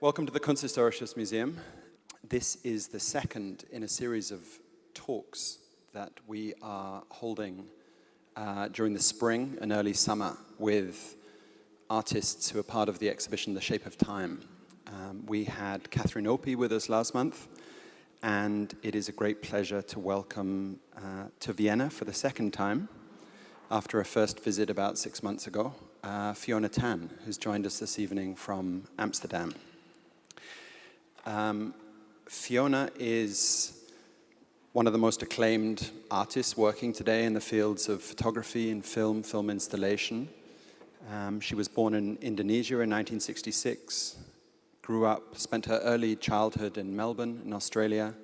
Welcome to the Kunsthistorisches Museum. This is the second in a series of talks that we are holding during the spring and early summer with artists who are part of the exhibition The Shape of Time. We had Catherine Opie with us last month, and it is a great pleasure to welcome to Vienna for the second time, after a first visit about 6 months ago, Fiona Tan, who's joined us this evening from Amsterdam. Fiona is one of the most acclaimed artists working today in the fields of photography and film installation. She was born in Indonesia in 1966, grew up, spent her early childhood in Melbourne in Australia,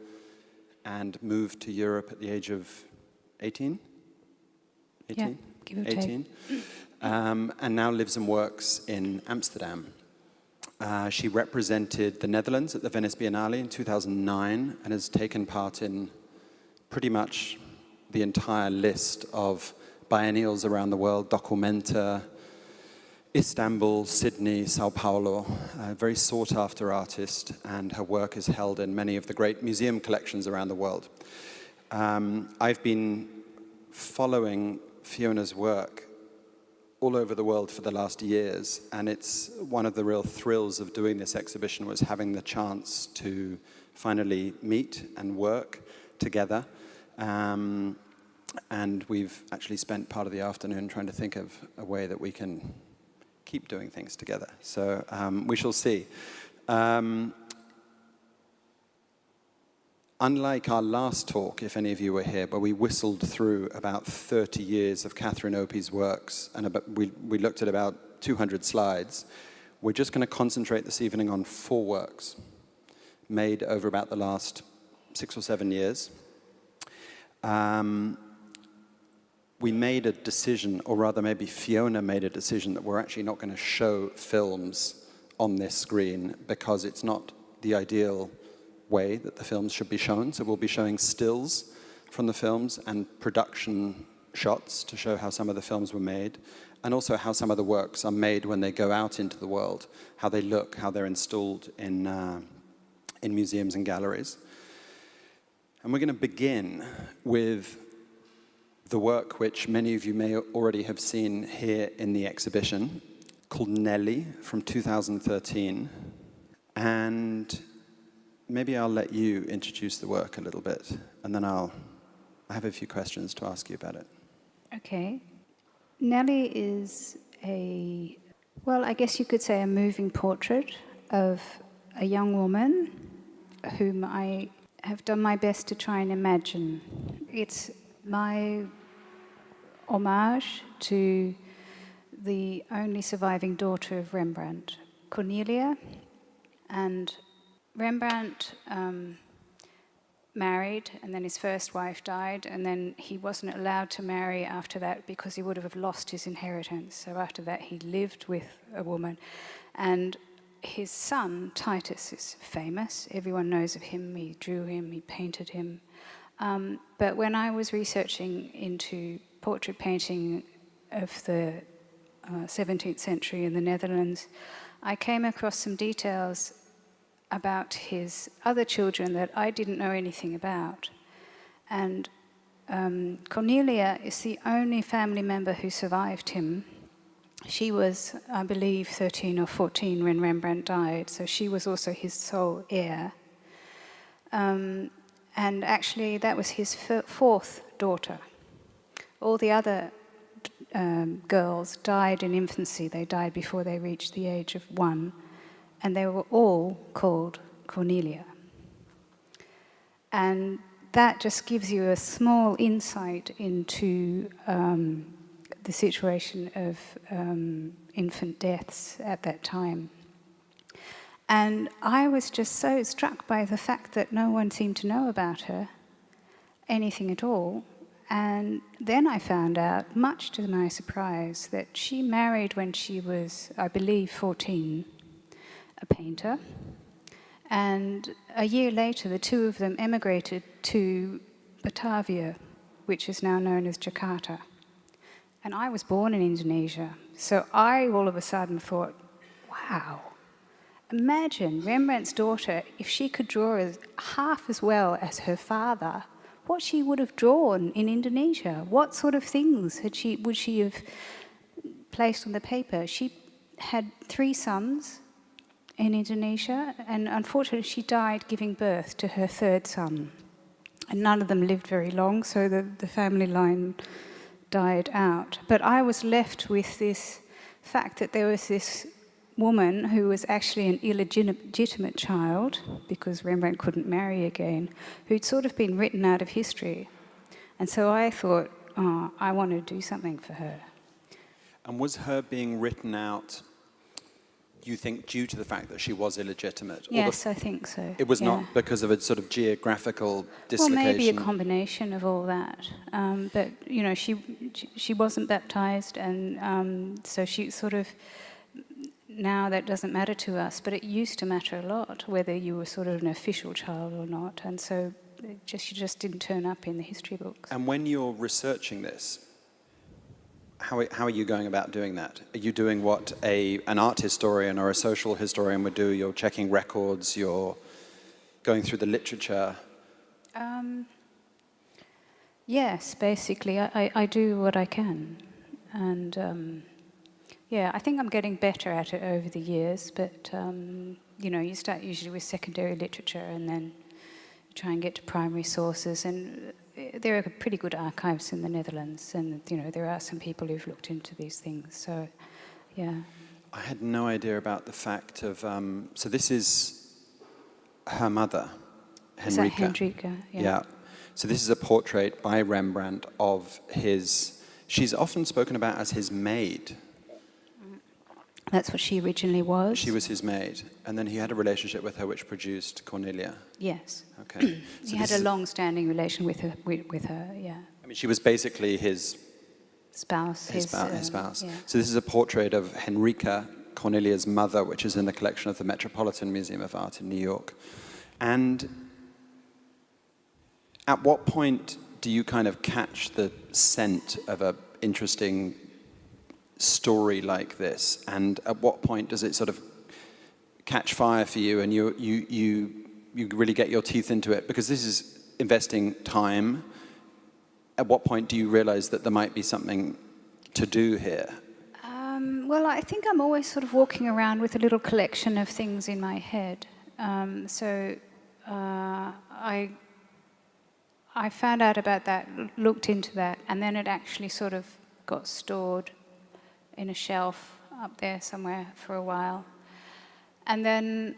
and moved to Europe at the age of 18? 18? Yeah, give or 18. take. And now lives and works in Amsterdam. She represented the Netherlands at the Venice Biennale in 2009 and has taken part in pretty much the entire list of biennials around the world: Documenta, Istanbul, Sydney, São Paulo. A very sought-after artist, and her work is held in many of the great museum collections around the world. I've been following Fiona's work all over the world for the last years, and it's one of the real thrills of doing this exhibition was having the chance to finally meet and work together. And we've actually spent part of the afternoon trying to think of a way that we can keep doing things together. So we shall see. Unlike our last talk, if any of you were here, where we whistled through about 30 years of Catherine Opie's works, and we looked at about 200 slides, we're just going to concentrate this evening on 4 works made over about the last 6 or 7 years. We made a decision, or rather maybe Fiona made a decision, that we're actually not going to show films on this screen because it's not the ideal way that the films should be shown. So we'll be showing stills from the films and production shots to show how some of the films were made, and also how some of the works are made when they go out into the world, how they look, how they're installed in museums and galleries. And we're going to begin with the work which many of you may already have seen here in the exhibition, called Nelly, from 2013. And maybe I'll let you introduce the work a little bit, and then I have a few questions to ask you about it. Okay. Nelly is I guess you could say a moving portrait of a young woman whom I have done my best to try and imagine. It's my homage to the only surviving daughter of Rembrandt, Cornelia. And Rembrandt married, and then his first wife died, and then he wasn't allowed to marry after that because he would have lost his inheritance. So after that, he lived with a woman. And his son, Titus, is famous. Everyone knows of him. He drew him, he painted him. But when I was researching into portrait painting of the 17th century in the Netherlands, I came across some details about his other children that I didn't know anything about. And Cornelia is the only family member who survived him. She was, I believe, 13 or 14 when Rembrandt died, so she was also his sole heir. And actually, that was his 4th daughter. All the other girls died in infancy. They died before they reached the age of 1. And they were all called Cornelia. And that just gives you a small insight into the situation of infant deaths at that time. And I was just so struck by the fact that no one seemed to know about her, anything at all. And then I found out, much to my surprise, that she married when she was, I believe, 14. A painter, and a year later the two of them emigrated to Batavia, which is now known as Jakarta. And I was born in Indonesia, so I all of a sudden thought, wow, imagine Rembrandt's daughter, if she could draw half as well as her father, what she would have drawn in Indonesia. What sort of things would she have placed on the paper? She had 3 sons in Indonesia, and unfortunately she died giving birth to her 3rd son. And none of them lived very long, so the family line died out. But I was left with this fact that there was this woman who was actually an illegitimate child, because Rembrandt couldn't marry again, who'd sort of been written out of history. And so I thought, oh, I want to do something for her. And was her being written out, you think, due to the fact that she was illegitimate? Yes, I think so. It was not because of a sort of geographical dislocation? Well, maybe a combination of all that. But, you know, she wasn't baptized, and so she sort of... Now that doesn't matter to us, but it used to matter a lot, whether you were sort of an official child or not. And so she just didn't turn up in the history books. And when you're researching this, how are you going about doing that? Are you doing what an art historian or a social historian would do? You're checking records, you're going through the literature? Yes, basically. I do what I can. And... yeah, I think I'm getting better at it over the years, but, you know, you start usually with secondary literature and then you try and get to primary sources, and there are pretty good archives in the Netherlands, and, you know, there are some people who've looked into these things, so, yeah. I had no idea about the fact of, so this is her mother, Henrika. Is that Henrika? Yeah. So this is a portrait by Rembrandt of she's often spoken about as his maid. That's what she originally was. She was his maid, and then he had a relationship with her which produced Cornelia. Yes. Okay. So he had a long-standing relation with her, yeah. I mean, she was basically his spouse. His spouse. Yeah. So this is a portrait of Henrika, Cornelia's mother, which is in the collection of the Metropolitan Museum of Art in New York. And at what point do you kind of catch the scent of an interesting story like this, and at what point does it sort of catch fire for you and you really get your teeth into it? Because this is investing time. At what point do you realize that there might be something to do here? Well, I think I'm always sort of walking around with a little collection of things in my head. So I found out about that, looked into that, and then it actually sort of got stored in a shelf up there somewhere for a while. And then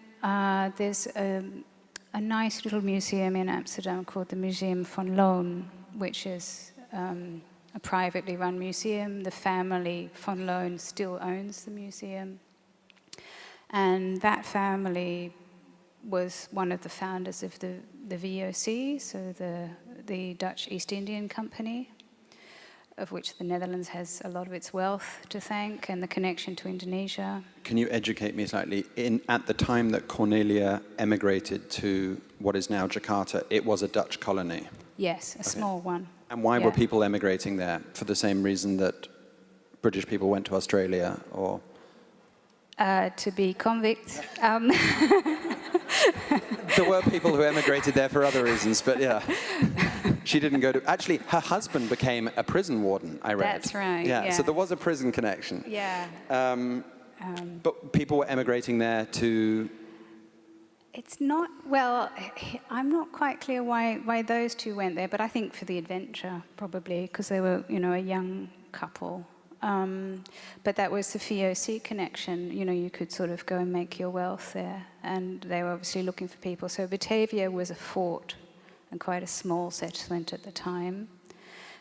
there's a nice little museum in Amsterdam called the Museum van Loon, which is a privately run museum. The family van Loon still owns the museum. And that family was one of the founders of the VOC, so the Dutch East Indian Company, of which the Netherlands has a lot of its wealth to thank, and the connection to Indonesia. Can you educate me slightly? At the time that Cornelia emigrated to what is now Jakarta, it was a Dutch colony? Yes, a small one. And why were people emigrating there? For the same reason that British people went to Australia, or? To be convicts. There were people who emigrated there for other reasons, but yeah. She didn't go to... Actually, her husband became a prison warden, I read. That's right, yeah. So there was a prison connection. Yeah. But people were emigrating there to... It's not... Well, I'm not quite clear why those two went there, but I think for the adventure, probably, because they were, you know, a young couple. But that was the VOC connection. You know, you could sort of go and make your wealth there. And they were obviously looking for people. So Batavia was a fort and quite a small settlement at the time.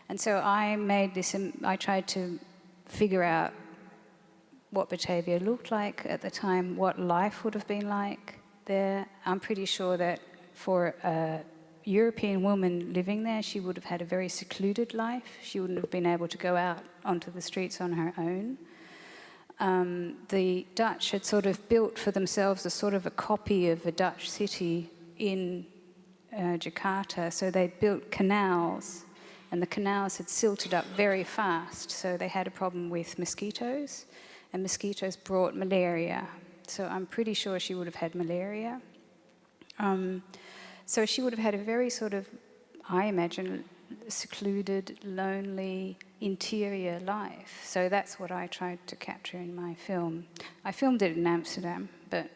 And so I made this, I tried to figure out what Batavia looked like at the time, what life would have been like there. I'm pretty sure that for a European woman living there, she would have had a very secluded life. She wouldn't have been able to go out onto the streets on her own. The Dutch had sort of built for themselves a sort of a copy of a Dutch city in Jakarta. So they built canals, and the canals had silted up very fast. So they had a problem with mosquitoes, and mosquitoes brought malaria. So I'm pretty sure she would have had malaria. So she would have had a very sort of, I imagine, secluded, lonely, interior life. So that's what I tried to capture in my film. I filmed it in Amsterdam, but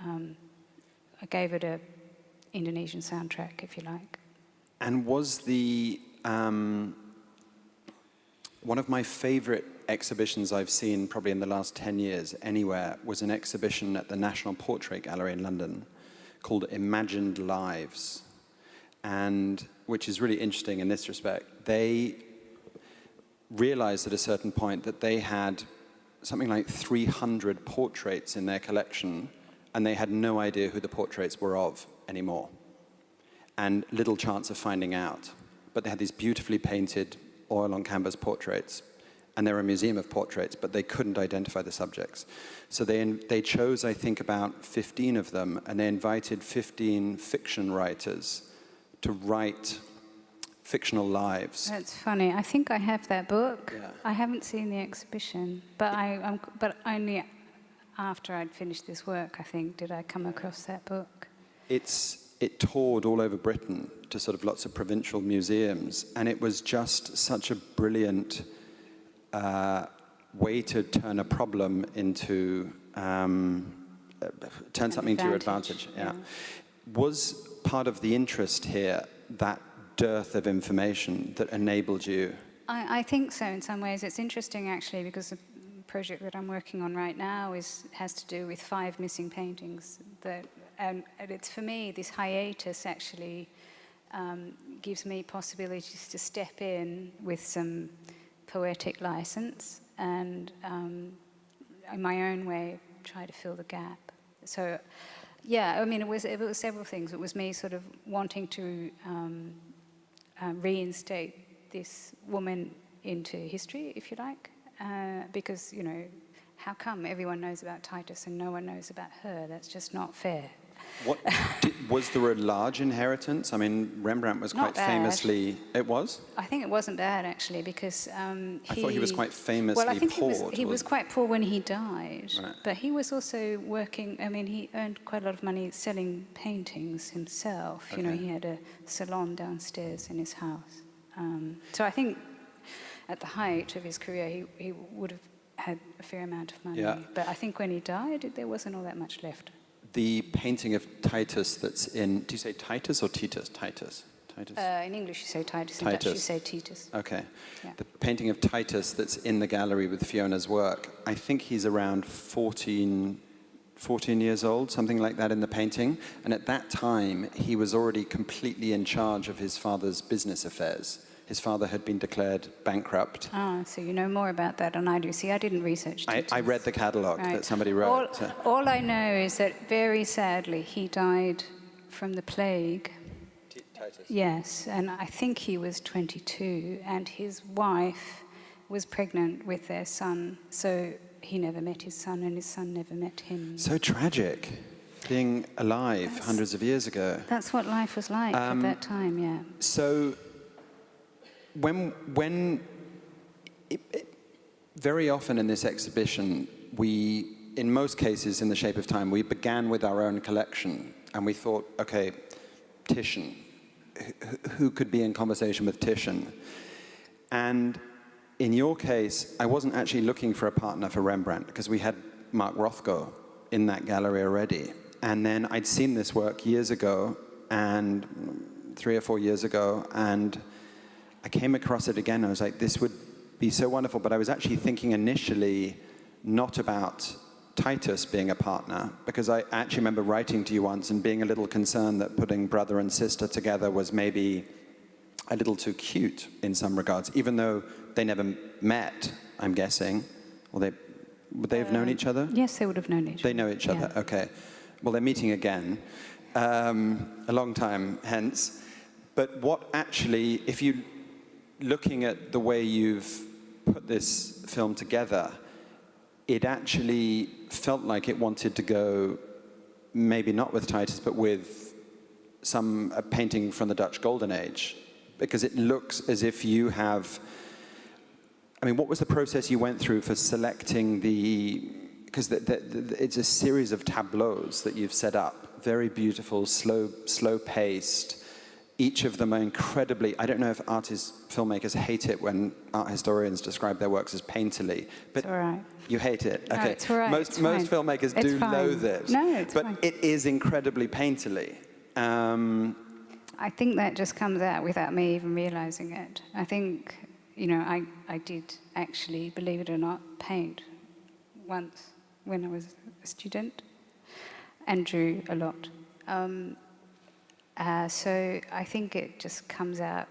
I gave it a Indonesian soundtrack, if you like. And was the one of my favorite exhibitions I've seen probably in the last 10 years anywhere was an exhibition at the National Portrait Gallery in London called Imagined Lives, and which is really interesting in this respect. They realized at a certain point that they had something like 300 portraits in their collection, and they had no idea who the portraits were of anymore, and little chance of finding out. But they had these beautifully painted oil on canvas portraits, and they're a museum of portraits, but they couldn't identify the subjects. So they chose, I think, about 15 of them, and they invited 15 fiction writers to write fictional lives. That's funny. I think I have that book. Yeah. I haven't seen the exhibition, but but only after I'd finished this work, I think, did I come across that book. It toured all over Britain to sort of lots of provincial museums, and it was just such a brilliant way to turn a problem into turn something to your advantage. Yeah. Was part of the interest here that dearth of information that enabled you? I think so in some ways. It's interesting actually because the project that I'm working on right now has to do with 5 missing paintings. And it's for me, this hiatus actually gives me possibilities to step in with some poetic license and in my own way try to fill the gap. So yeah, I mean, it was several things. It was me sort of wanting to reinstate this woman into history, if you like, because, you know, how come everyone knows about Titus and no one knows about her? That's just not fair. Was there a large inheritance? I mean, Rembrandt was quite famously... It was? I think it wasn't bad, actually, because I thought he was quite famously poor. Well, I think he was quite poor when he died. Right. But he was also working... I mean, he earned quite a lot of money selling paintings himself. Okay. You know, he had a salon downstairs in his house. So I think at the height of his career, he would have had a fair amount of money. Yeah. But I think when he died, there wasn't all that much left. The painting of Titus that's in... Do you say Titus or Titus? Titus. Titus. In English you say Titus, in Dutch you say Titus. Okay. Yeah. The painting of Titus that's in the gallery with Fiona's work, I think he's around 14 years old, something like that in the painting. And at that time, he was already completely in charge of his father's business affairs. His father had been declared bankrupt. Ah, so you know more about that than I do. See, I didn't research Titus. I read the catalogue that somebody wrote. All I know is that very sadly he died from the plague. Titus. Yes, and I think he was 22, and his wife was pregnant with their son, so he never met his son, and his son never met him. So tragic, being alive hundreds of years ago. That's what life was like at that time, yeah. So... When very often in this exhibition, we, in most cases in the shape of time, we began with our own collection, and we thought, okay, Titian, who could be in conversation with Titian? And in your case, I wasn't actually looking for a partner for Rembrandt, because we had Mark Rothko in that gallery already. And then I'd seen this work years ago, and 3 or 4 years ago, and I came across it again. I was like, this would be so wonderful. But I was actually thinking initially not about Titus being a partner, because I actually remember writing to you once and being a little concerned that putting brother and sister together was maybe a little too cute in some regards, even though they never met, I'm guessing. Would they have known each other? Yes, they would have known each other. They know each other, okay. Well, they're meeting again, a long time hence. But what actually, if you... Looking at the way you've put this film together, it actually felt like it wanted to go, maybe not with Titus, but with a painting from the Dutch Golden Age, because it looks as if you have... I mean, what was the process you went through for selecting the because it's a series of tableaus that you've set up, very beautiful, slow-paced. Each of them are incredibly, I don't know if filmmakers hate it when art historians describe their works as painterly, but It's all right. you hate it. No, Okay. it's all right. Most filmmakers do loathe it. No, it's but fine. it is incredibly painterly. I think that just comes out without me even realizing it. I think, I did actually, believe it or not, paint once when I was a student and drew a lot. So I think it just comes out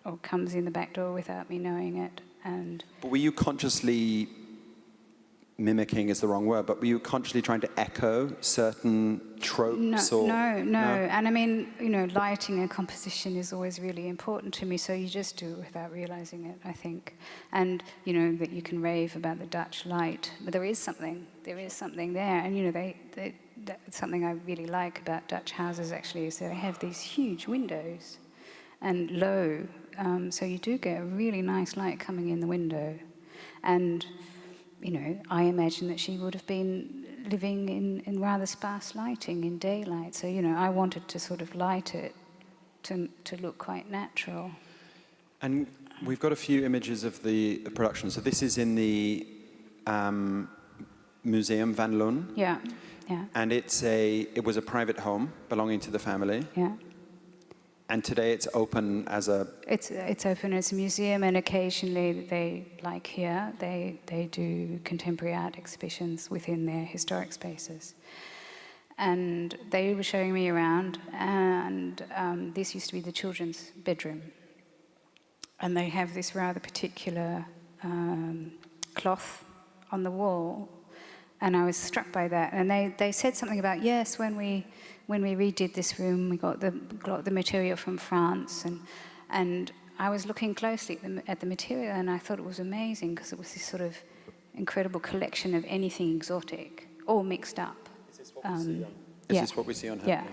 or comes in the back door without me knowing it. But were you consciously, mimicking is the wrong word, but were you consciously trying to echo certain tropes? No. And I mean, lighting and composition is always really important to me, so you just do it without realizing it, I think. And, that you can rave about the Dutch light, but there is something there. And, that's something I really like about Dutch houses, actually, is that they have these huge windows and low, so you do get a really nice light coming in the window. And, I imagine that she would have been living in rather sparse lighting in daylight. So, I wanted to sort of light it to look quite natural. And we've got a few images of the production. So this is in the Museum Van Loon. Yeah. And it was a private home belonging to the family. Yeah. And today it's open as a... It's open as a museum, and occasionally they do contemporary art exhibitions within their historic spaces. And they were showing me around, and this used to be the children's bedroom. And they have this rather particular cloth on the wall, and I was struck by that. And they said something about, yes, when we redid this room, we got the material from France, and I was looking closely at the material, and I thought it was amazing because it was this sort of incredible collection of anything exotic, all mixed up. Is this what we see on? Is this what we see on her? Yeah.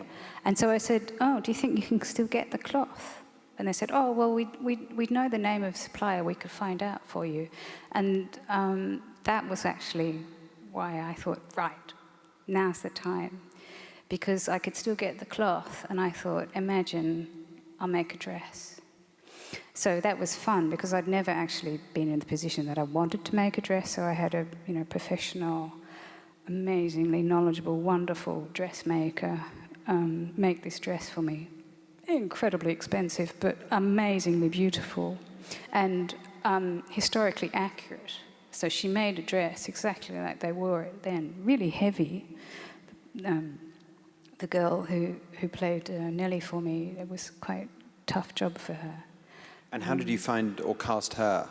And so I said, "Oh, do you think you can still get the cloth?" And they said, "Oh, well, we know the name of the supplier. We could find out for you." And that was actually why I thought, right, now's the time. Because I could still get the cloth, and I thought, imagine, I'll make a dress. So that was fun, because I'd never actually been in the position that I wanted to make a dress, so I had a professional, amazingly knowledgeable, wonderful dressmaker make this dress for me. Incredibly expensive, but amazingly beautiful, and historically accurate. So she made a dress exactly like they wore it then, really heavy. The girl who played Nellie for me, it was quite a tough job for her. And how did you find or cast her?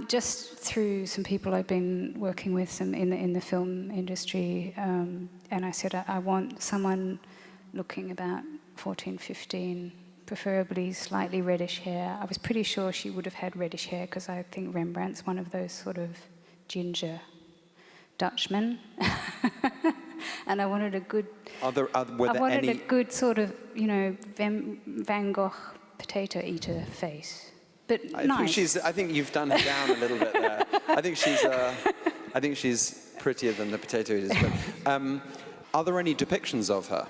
Just through some people I've been working with some in the film industry, and I said I want someone looking about 14, 15, preferably slightly reddish hair. I was pretty sure she would have had reddish hair because I think Rembrandt's one of those sort of ginger Dutchmen. And I wanted a good... a good sort of, Van Gogh potato eater face. But nice. I think you've done her down a little bit there. I think she's prettier than the potato eaters. But, are there any depictions of her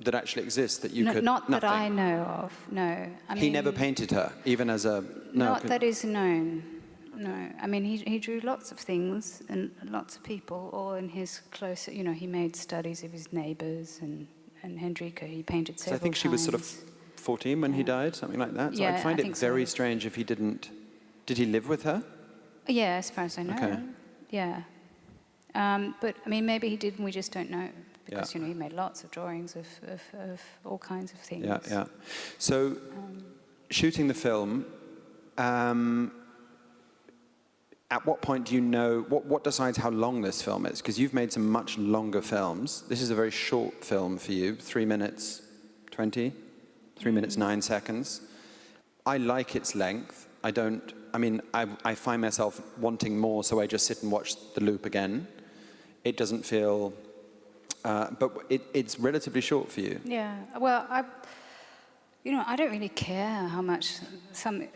that actually exist that you could... Not nothing. that I know of, no. He never painted her, even as a... No, not that is known, no. I mean, he drew lots of things and lots of people, all in his closer... he made studies of his neighbours and Hendrika, he painted several times. So I think she was sort of 14 when he died, something like that. So I'd find it very strange if he didn't... Did he live with her? Yeah, as far as I know. Okay. Yeah. But, I mean, maybe he did and we just don't know. Because, he made lots of drawings of all kinds of things. Yeah. So, shooting the film, at what point do you know, what decides how long this film is? Because you've made some much longer films. This is a very short film for you, 3 minutes 20, 3 minutes 9 seconds. I like its length. I find myself wanting more, so I just sit and watch the loop again. It doesn't feel... but it's relatively short for you. Yeah. Well, I don't really care how much and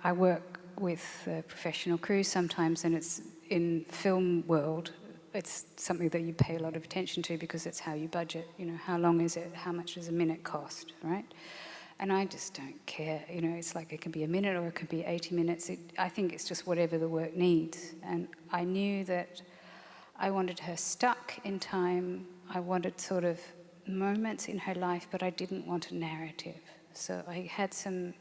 I work with a professional crew sometimes, and it's in film world, it's something that you pay a lot of attention to because it's how you budget. You know, how long is it? How much does a minute cost, right? And I just don't care. You know, it's like it can be a minute or it could be 80 minutes. I think it's just whatever the work needs. And I knew that I wanted her stuck in time. I wanted sort of moments in her life, but I didn't want a narrative. So I had some,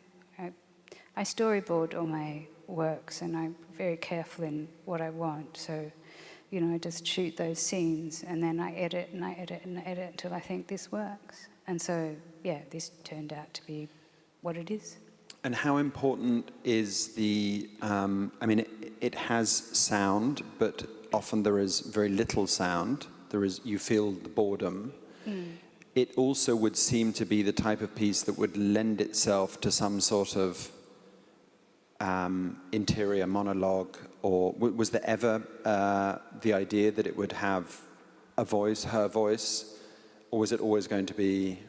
I storyboard all my works, and I'm very careful in what I want. So, you know, I just shoot those scenes, and then I edit and I edit and I edit until I think this works. And so, yeah, this turned out to be what it is. And how important is the, I mean, it has sound, but often there is very little sound. You feel the boredom. It also would seem to be the type of piece that would lend itself to some sort of interior monologue, or was there ever the idea that it would have a voice, her voice, or was it always going to be...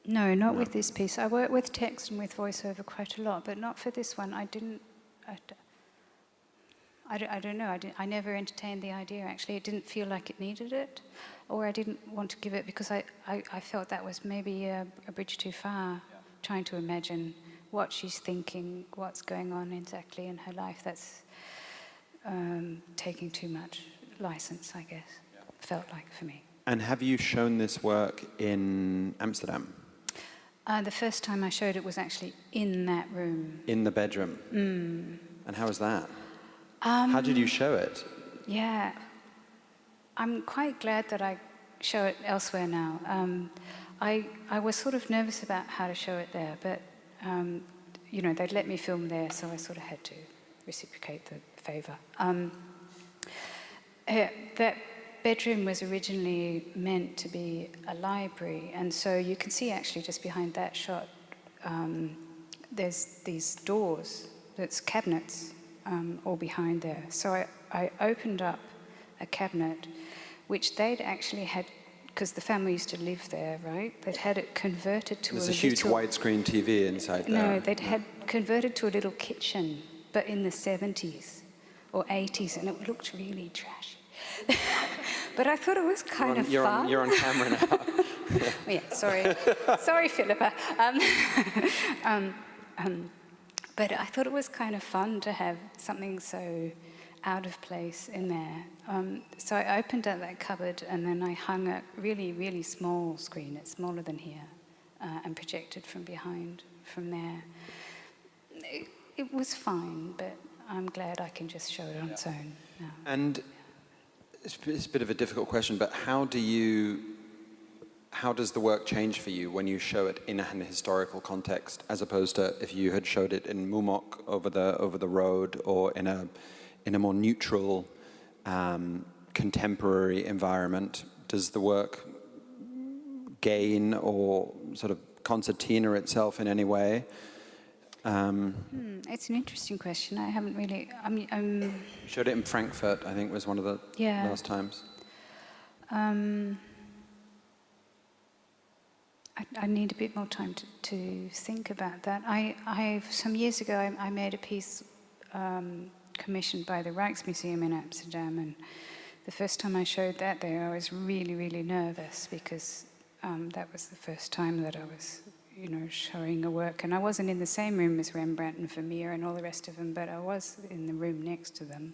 No, not with this piece. I work with text and with voiceover quite a lot, but not for this one. I don't know. I never entertained the idea, actually. It didn't feel like it needed it, or I didn't want to give it because I felt that was maybe a bridge too far, trying to imagine what she's thinking, what's going on exactly in her life. That's taking too much license, I guess, felt like for me. And have you shown this work in Amsterdam? The first time I showed it was actually in that room. In the bedroom? And how was that? How did you show it? Yeah, I'm quite glad that I show it elsewhere now. I was sort of nervous about how to show it there, but you know, they'd let me film there, so I sort of had to reciprocate the favour. That bedroom was originally meant to be a library, and so you can see actually just behind that shot, there's these doors, that's cabinets, all behind there. So I opened up a cabinet, which they'd actually had, because the family used to live there, right? They'd had it converted to There's a huge widescreen TV inside there. No, they'd had converted to a little kitchen, but in the 70s or 80s, and it looked really trashy. But I thought it was kind of fun. You're on camera now. Yeah, sorry. Sorry, Philippa. But I thought it was kind of fun to have something so out of place in there. So I opened up that cupboard, and then I hung a really, really small screen. It's smaller than here, and projected from behind, from there. It was fine, but I'm glad I can just show it on its own now. And it's a bit of a difficult question, but how does the work change for you when you show it in an historical context, as opposed to if you had showed it in Mumok over the road, or in a more neutral, contemporary environment? Does the work gain or sort of concertina itself in any way? It's an interesting question. I haven't really... You showed it in Frankfurt, I think, was one of the last times. I need a bit more time to think about that. Some years ago, I made a piece commissioned by the Rijksmuseum in Amsterdam, and the first time I showed that there, I was really, really nervous because that was the first time that I was, you know, showing a work. And I wasn't in the same room as Rembrandt and Vermeer and all the rest of them, but I was in the room next to them.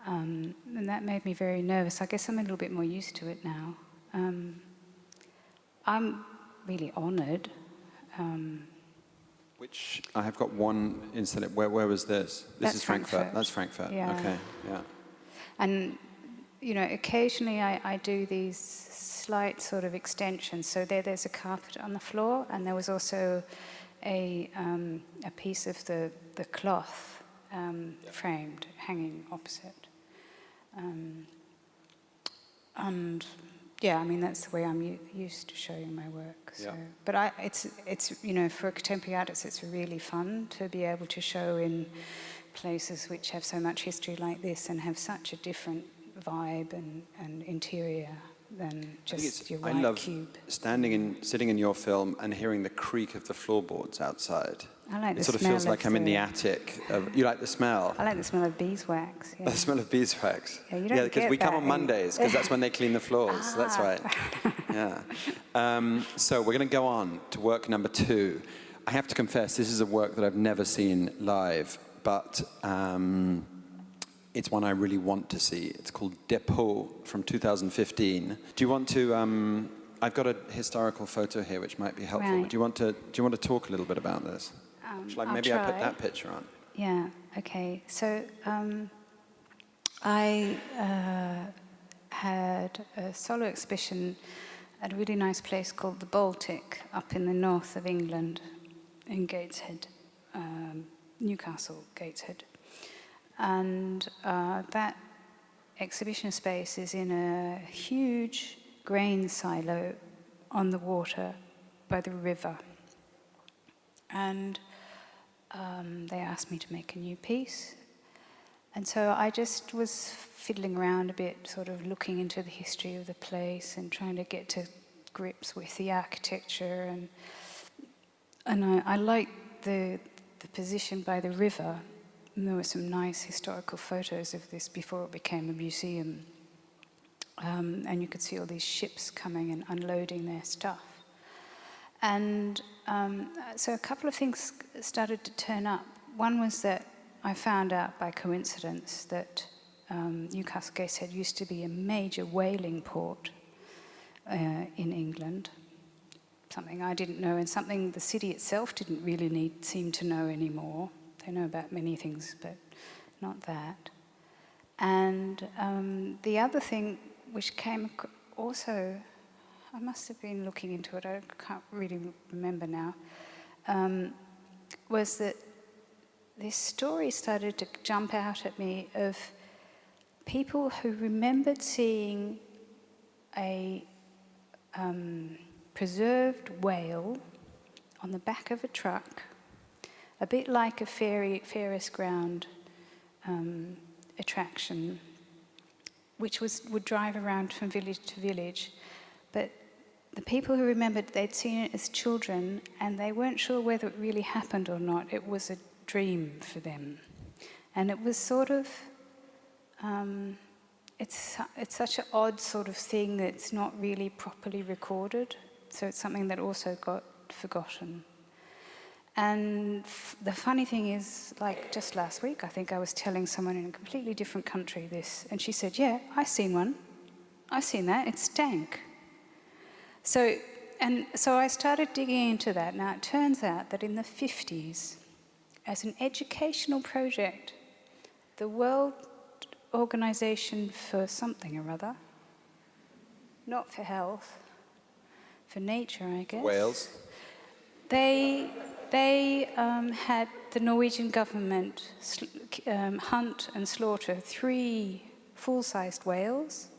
And that made me very nervous. I guess I'm a little bit more used to it now. I'm really honoured. Which, I have got one incident. Where was this? This is Frankfurt. That's Frankfurt. Yeah. Okay, yeah. And, you know, occasionally I do these slight sort of extensions. So there's a carpet on the floor, and there was also a piece of the cloth framed, hanging opposite. And yeah, I mean, that's the way I'm used to showing my work. So. Yeah. But it's you know, for a contemporary artist, it's really fun to be able to show in places which have so much history like this and have such a different vibe and interior than just your white cube. I love sitting in your film and hearing the creak of the floorboards outside. I like the It sort of smell feels like I'm in the attic. You like the smell? I like the smell of beeswax. Yeah. The smell of beeswax. Yeah, you don't because we come on Mondays, because that's when they clean the floors. That's right. Yeah. So we're going to go on to work number 2. I have to confess, this is a work that I've never seen live, but it's one I really want to see. It's called Dépôt from 2015. Do you want to? I've got a historical photo here which might be helpful. Right. Do you want to talk a little bit about this? Maybe I put that picture on. Yeah. Okay. So I had a solo exhibition at a really nice place called the Baltic up in the north of England, in Gateshead, Newcastle, Gateshead. And that exhibition space is in a huge grain silo on the water by the river. And they asked me to make a new piece. And so I just was fiddling around a bit, sort of looking into the history of the place and trying to get to grips with the architecture. And I liked the position by the river. And there were some nice historical photos of this before it became a museum. And you could see all these ships coming and unloading their stuff. And so a couple of things started to turn up. One was that I found out by coincidence that Newcastle Gateshead used to be a major whaling port in England. Something I didn't know, and something the city itself didn't really seem to know anymore. They know about many things, but not that. And the other thing which came also, I must have been looking into it, I can't really remember now, was that this story started to jump out at me of people who remembered seeing a preserved whale on the back of a truck, a bit like a Ferris ground attraction, which would drive around from village to village. But the people who remembered, they'd seen it as children, and they weren't sure whether it really happened or not. It was a dream for them. And it was sort of, it's such an odd sort of thing that's not really properly recorded. So it's something that also got forgotten. And the funny thing is, like just last week, I think I was telling someone in a completely different country this, and she said, yeah, I've seen one. I've seen that, it stank. So I started digging into that. Now it turns out that in the 50s, as an educational project, the World Organization for something or other, not for health, for nature, I guess. Whales. They had the Norwegian government hunt and slaughter 3 full-sized whales,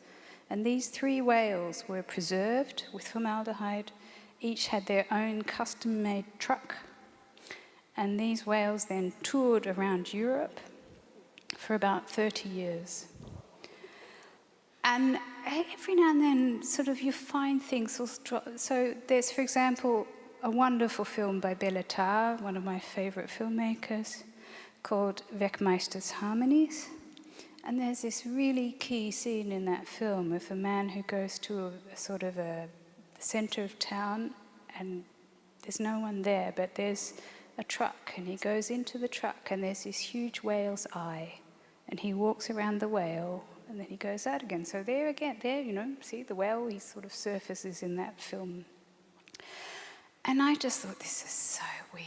and these 3 whales were preserved with formaldehyde. Each had their own custom-made truck, and these whales then toured around Europe for about 30 years. And every now and then, sort of, you find things. So there's, for example, a wonderful film by Bellatar, one of my favorite filmmakers, called Werkmeisters Harmonies. And there's this really key scene in that film of a man who goes to the center of town, and there's no one there, but there's a truck, and he goes into the truck, and there's this huge whale's eye, and he walks around the whale, and then he goes out again. So there, see the whale, he sort of surfaces in that film. And I just thought, this is so weird.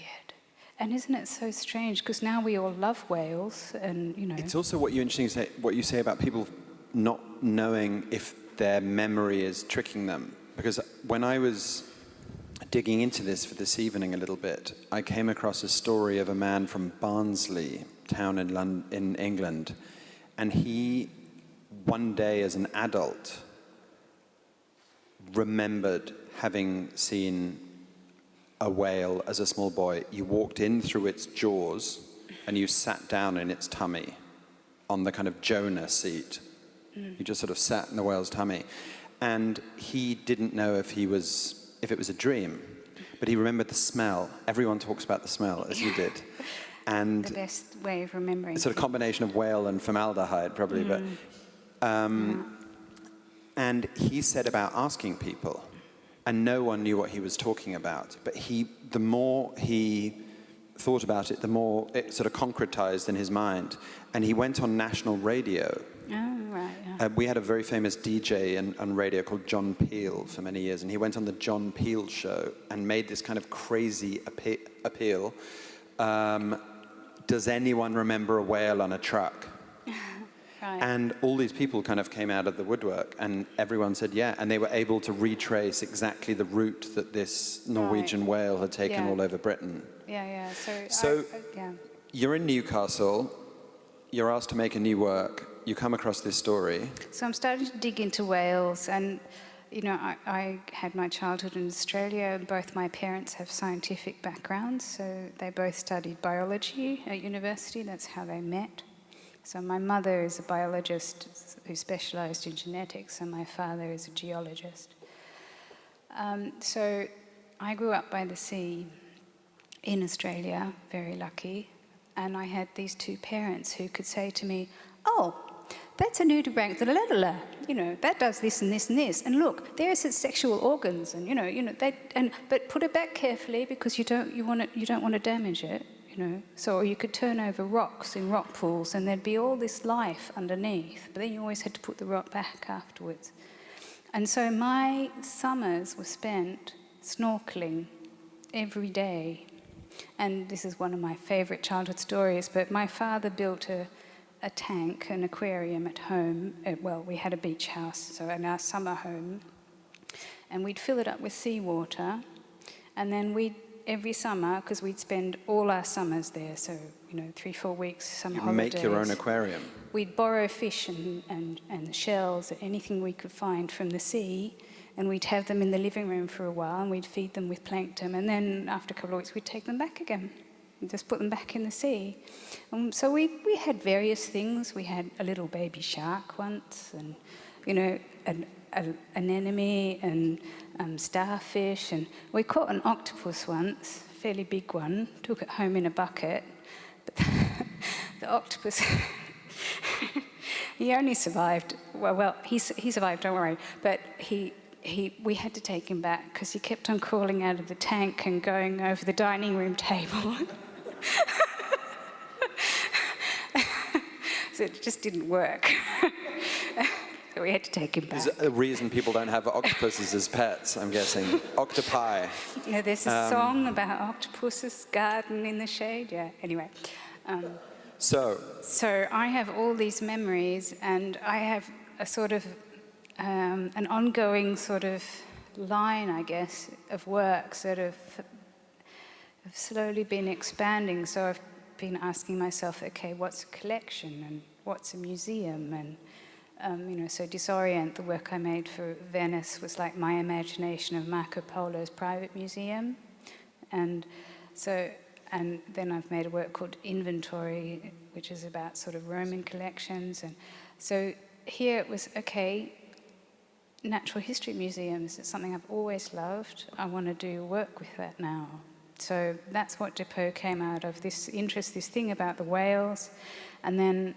And isn't it so strange? Because now we all love whales, and It's also what you say about people not knowing if their memory is tricking them. Because when I was digging into this for this evening a little bit, I came across a story of a man from Barnsley, town in England, and he, one day as an adult, remembered having seen a whale as a small boy. You walked in through its jaws and you sat down in its tummy on the kind of Jonah seat. You just sort of sat in the whale's tummy. And he didn't know if it was a dream. but he remembered the smell. Everyone talks about the smell, as you did. And the best way of remembering. It's a sort of combination of whale and formaldehyde, probably. But and he said about asking people, and no one knew what he was talking about. But the more he thought about it, the more it sort of concretized in his mind. And he went on national radio. Oh, right. Yeah. We had a very famous DJ on radio called John Peel for many years, and he went on the John Peel show and made this kind of crazy appeal. Does anyone remember a whale on a truck? Right. And all these people kind of came out of the woodwork, and everyone said yeah, and they were able to retrace exactly the route that this Norwegian whale had taken all over Britain. Yeah. So you're in Newcastle, you're asked to make a new work, you come across this story. So I'm starting to dig into whales, and I had my childhood in Australia, and both my parents have scientific backgrounds, so they both studied biology at university. That's how they met. So my mother is a biologist who specialised in genetics, and my father is a geologist. So I grew up by the sea in Australia, very lucky, and I had these two parents who could say to me, "Oh, that's a nudibranch, that does this and this and this, and look, there's its sexual organs, and but put it back carefully because you don't want to damage it, So you could turn over rocks in rock pools, and there'd be all this life underneath, but then you always had to put the rock back afterwards. And so my summers were spent snorkeling every day, and this is one of my favourite childhood stories. But my father built a tank, an aquarium at home. We had a beach house, so in our summer home, and we'd fill it up with seawater, and then every summer, because we'd spend all our summers there, so 3-4 weeks, summer holidays. Make your own aquarium. We'd borrow fish and shells, anything we could find from the sea, and we'd have them in the living room for a while, and we'd feed them with plankton, and then after a couple of weeks we'd take them back again. Just put them back in the sea. So we had various things. We had a little baby shark once, and an anemone and starfish, and we caught an octopus once, a fairly big one. Took it home in a bucket, but the octopus he only survived. Well, he survived. Don't worry, but we had to take him back because he kept on crawling out of the tank and going over the dining room table. So it just didn't work. So we had to take him back. There's a reason people don't have octopuses as pets, I'm guessing. Octopi. There's a song about octopuses garden in the shade. Yeah, anyway. So I have all these memories, and I have a sort of an ongoing sort of line, I guess, of work sort of have slowly been expanding. So I've been asking myself, okay, what's a collection and what's a museum? And so Disorient, the work I made for Venice, was like my imagination of Marco Polo's private museum. And then I've made a work called Inventory, which is about sort of Roman collections. And so here it was, okay, natural history museums, it's something I've always loved. I want to do work with that now. So that's what Depot came out of, this interest, this thing about the whales. And then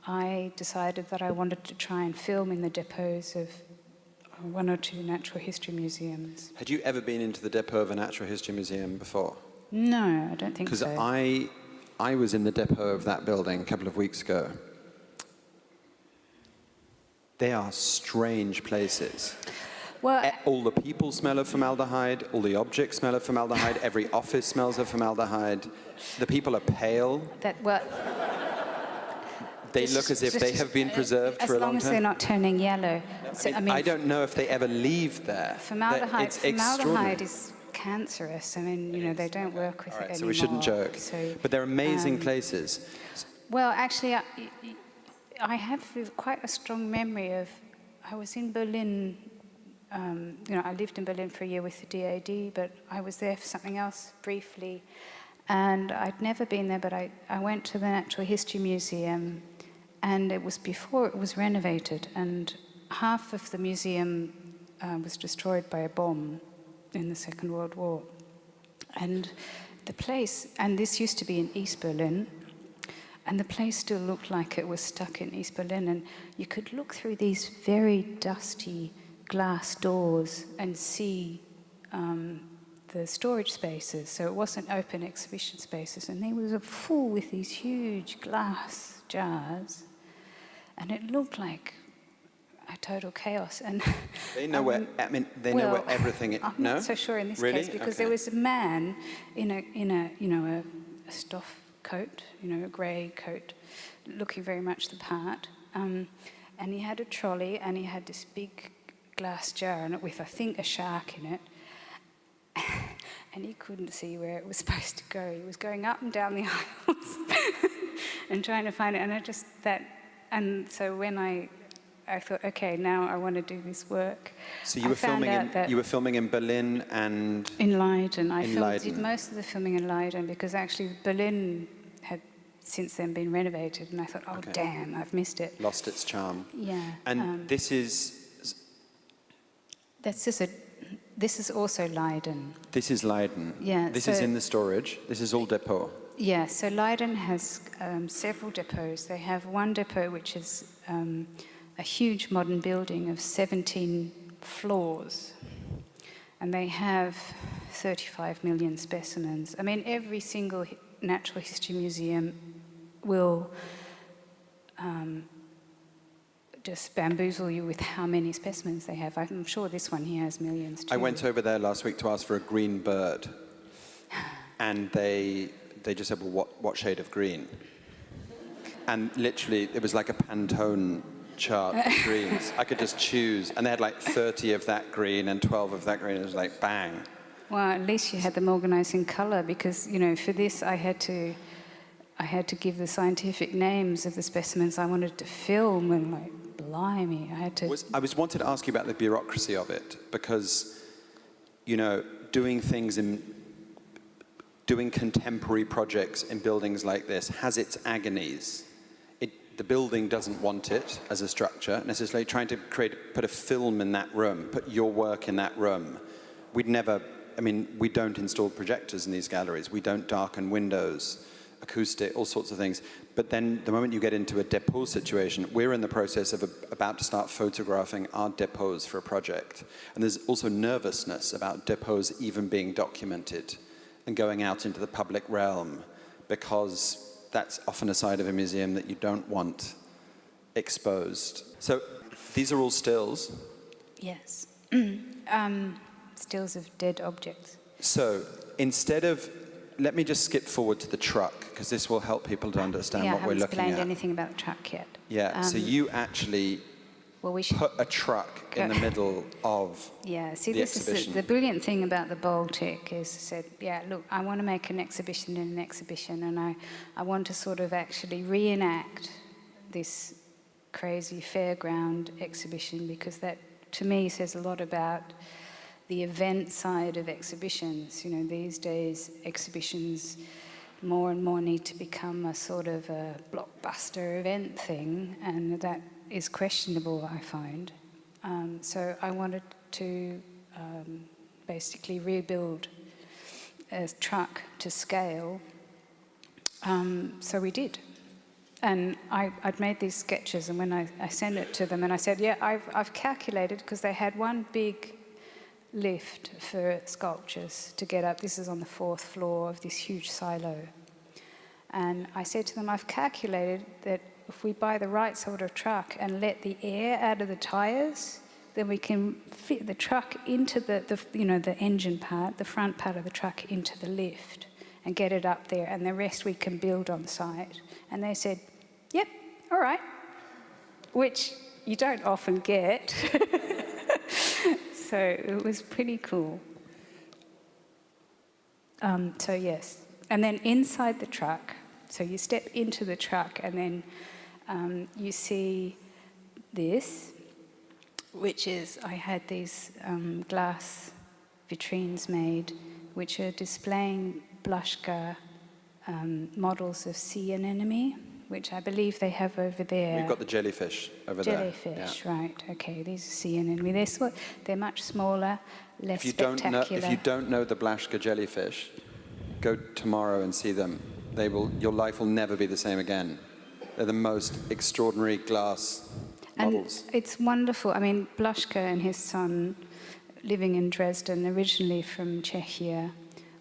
I decided that I wanted to try and film in the depots of 1 or 2 natural history museums. Had you ever been into the depot of a natural history museum before? No, I don't think so. Because I was in the depot of that building a couple of weeks ago. They are strange places. Well, all the people smell of formaldehyde, all the objects smell of formaldehyde, every office smells of formaldehyde. The people are pale. They look as if they have been preserved for a long time. As long as they're not turning yellow. So, I don't know if they ever leave there. Formaldehyde is cancerous. I mean, they don't work with it anymore. So we shouldn't joke. But they're amazing places. Well, actually, I have quite a strong memory of, I was in Berlin, I lived in Berlin for a year with the DAD, but I was there for something else briefly. And I'd never been there, but I went to the Natural History Museum, and it was before it was renovated, and half of the museum was destroyed by a bomb. in the Second World War. And the place, and this used to be in East Berlin, and the place still looked like it was stuck in East Berlin, and you could look through these very dusty glass doors and see the storage spaces. So it wasn't open exhibition spaces, and they were full with these huge glass jars, and it looked like a total chaos. And they know where. I mean, they know where everything is. I'm no? not so sure in this really? case, because Okay. there was a man in a stuff coat, a grey coat, looking very much the part, and he had a trolley, and he had this big glass jar on it with, I think, a shark in it, and he couldn't see where it was supposed to go. He was going up and down the aisles and trying to find it, and so when I thought, okay, now I want to do this work. So you were filming in Berlin and in Leiden. I did Leiden. most of the filming in Leiden, because actually Berlin had since then been renovated, and I thought, oh damn, I've missed it. Lost its charm. Yeah. And this is also Leiden. This is Leiden. Yeah. This is in the storage. This is all depot. Yeah. So Leiden has several depots. They have one depot which is a huge modern building of 17 floors, and they have 35 million specimens. I mean, every single natural history museum will just bamboozle you with how many specimens they have. I'm sure this one here has millions too. I went over there last week to ask for a green bird, and they just said, well, what shade of green? And literally, it was like a Pantone chart of greens. I could just choose, and they had like 30 of that green and 12 of that green. It was like bang. Well, at least you had them organised in colour, because for this I had to give the scientific names of the specimens I wanted to film, and like blimey, I had to. I wanted to ask you about the bureaucracy of it, because doing contemporary projects in buildings like this has its agonies. The building doesn't want it as a structure necessarily. Trying to put a film in that room, put your work in that room. We don't install projectors in these galleries. We don't darken windows, acoustic, all sorts of things. But then the moment you get into a depot situation, we're in the process of about to start photographing our depots for a project. And there's also nervousness about depots even being documented and going out into the public realm, because that's often a side of a museum that you don't want exposed. So these are all stills? Yes. Stills of dead objects. So instead of, let me just skip forward to the truck, because this will help people to understand what we're looking at. I haven't explained anything about the truck yet. Yeah, so you actually put a truck in the middle of the exhibition. The brilliant thing about the Baltic is, I said, look, I want to make an exhibition in an exhibition, and I want to sort of actually reenact this crazy fairground exhibition, because that, to me, says a lot about the event side of exhibitions. These days, exhibitions more and more need to become a sort of a blockbuster event thing, and that is questionable, I find. So I wanted to basically rebuild a truck to scale. So we did. And I'd made these sketches, and when I sent it to them, and I said, I've calculated, because they had one big lift for sculptures to get up. This is on the 4th floor of this huge silo. And I said to them, I've calculated that if we buy the right sort of truck and let the air out of the tyres, then we can fit the truck into the engine part, the front part of the truck, into the lift and get it up there, and the rest we can build on site. And they said, yep, all right, which you don't often get. So it was pretty cool. So yes. And then inside the truck, so you step into the truck, and then you see this, which is, I had these glass vitrines made, which are displaying Blushka models of sea anemone, which I believe they have over there. We've got the jellyfish over Jellyfish, there. right. Okay, these are sea anemone. They're much smaller, less spectacular. If you don't know the Blaszka jellyfish, go tomorrow and see them. Your life will never be the same again. They're the most extraordinary glass models. And it's wonderful. I mean, Blaszka and his son, living in Dresden, originally from Czechia,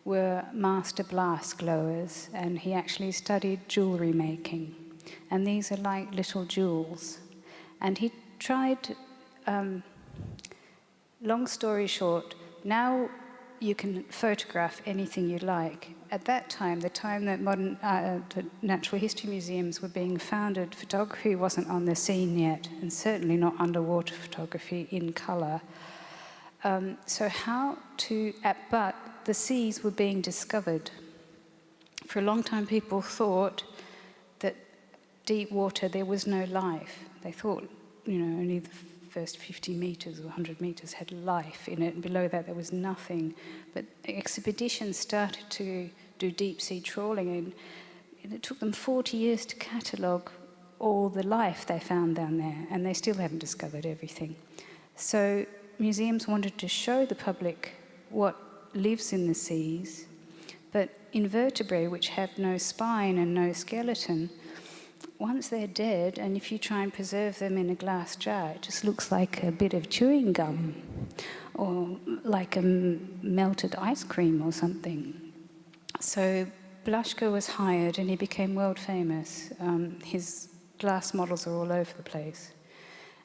were master glass blowers, and he actually studied jewelry making. And these are like little jewels. And he tried, long story short, now you can photograph anything you like. At that time, the time that modern the natural history museums were being founded, photography wasn't on the scene yet, and certainly not underwater photography in colour. But the seas were being discovered. For a long time, people thought that deep water, there was no life. They thought, only the first 50 meters or 100 meters had life in it, and below that there was nothing. But expeditions started to do deep sea trawling, and it took them 40 years to catalogue all the life they found down there, and they still haven't discovered everything. So museums wanted to show the public what lives in the seas, but invertebrae, which have no spine and no skeleton, once they're dead, and if you try and preserve them in a glass jar, it just looks like a bit of chewing gum or like a melted ice cream or something. So Blaszka was hired and he became world famous. His glass models are all over the place.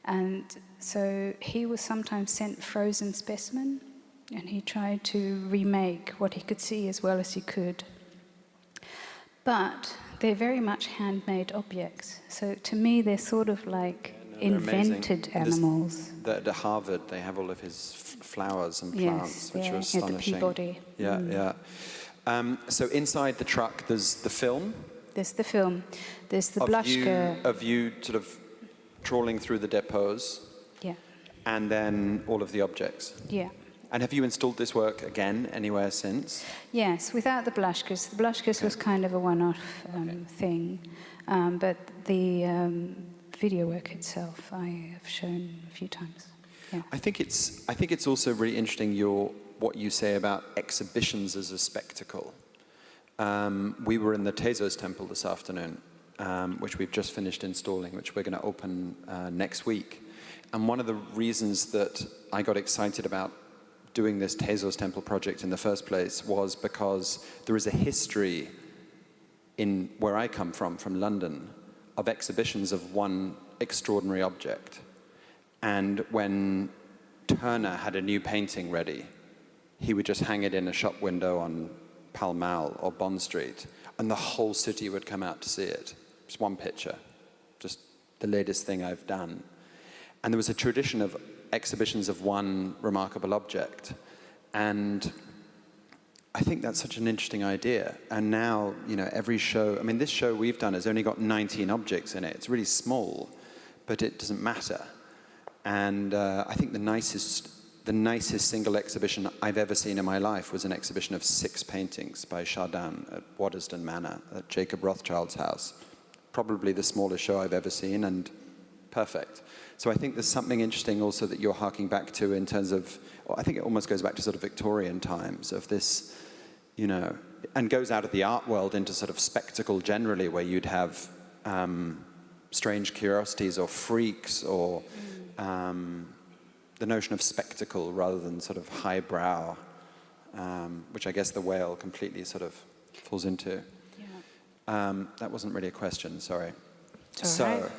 And so he was sometimes sent frozen specimen, and he tried to remake what he could see as well as he could. But they're very much handmade objects. So to me, they're sort of like invented animals. At Harvard, they have all of his flowers and plants, which are astonishing. The Peabody. Yeah. So inside the truck, there's the film. There's the film. There's the Blaszka. Of you sort of trawling through the depots. Yeah. And then all of the objects. Yeah. And have you installed this work again anywhere since? Yes, without the Blaszkas. The Blaszkas was kind of a one-off thing, but the video work itself I have shown a few times. Yeah. I think it's also really interesting what you say about exhibitions as a spectacle. We were in the Tezos temple this afternoon, which we've just finished installing, which we're going to open next week. And one of the reasons that I got excited about doing this Tezos temple project in the first place was because there is a history in where I come from London, of exhibitions of one extraordinary object. And when Turner had a new painting ready, he would just hang it in a shop window on Pall Mall or Bond Street, and the whole city would come out to see it. Just one picture, just the latest thing I've done. And there was a tradition of exhibitions of one remarkable object. And I think that's such an interesting idea. And now, every show, this show we've done has only got 19 objects in it. It's really small, but it doesn't matter. And I think the nicest single exhibition I've ever seen in my life was an exhibition of 6 paintings by Chardin at Waddesdon Manor at Jacob Rothschild's house. Probably the smallest show I've ever seen, and perfect. So I think there's something interesting also that you're harking back to in terms of, I think it almost goes back to sort of Victorian times of this, and goes out of the art world into sort of spectacle generally, where you'd have strange curiosities or freaks or the notion of spectacle rather than sort of highbrow, which I guess the Whale completely sort of falls into. Yeah. That wasn't really a question, sorry. It's all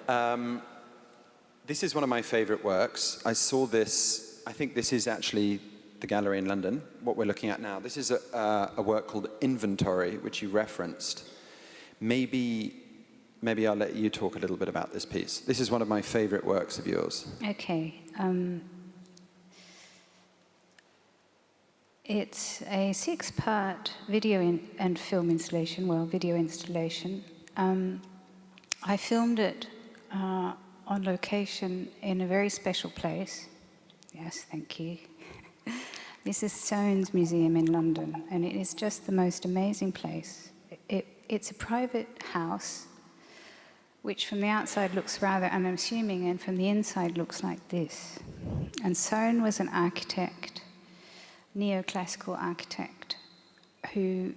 right. This is one of my favorite works. I saw this, I think this is actually the gallery in London, what we're looking at now. This is a work called Inventory, which you referenced. Maybe I'll let you talk a little bit about this piece. This is one of my favorite works of yours. Okay. It's a 6-part video and film installation, video installation. I filmed it on location in a very special place. Yes, thank you. This is Soane's Museum in London, and it is just the most amazing place. It's a private house which from the outside looks rather unassuming and from the inside looks like this. And Sohn was an architect, neoclassical architect, who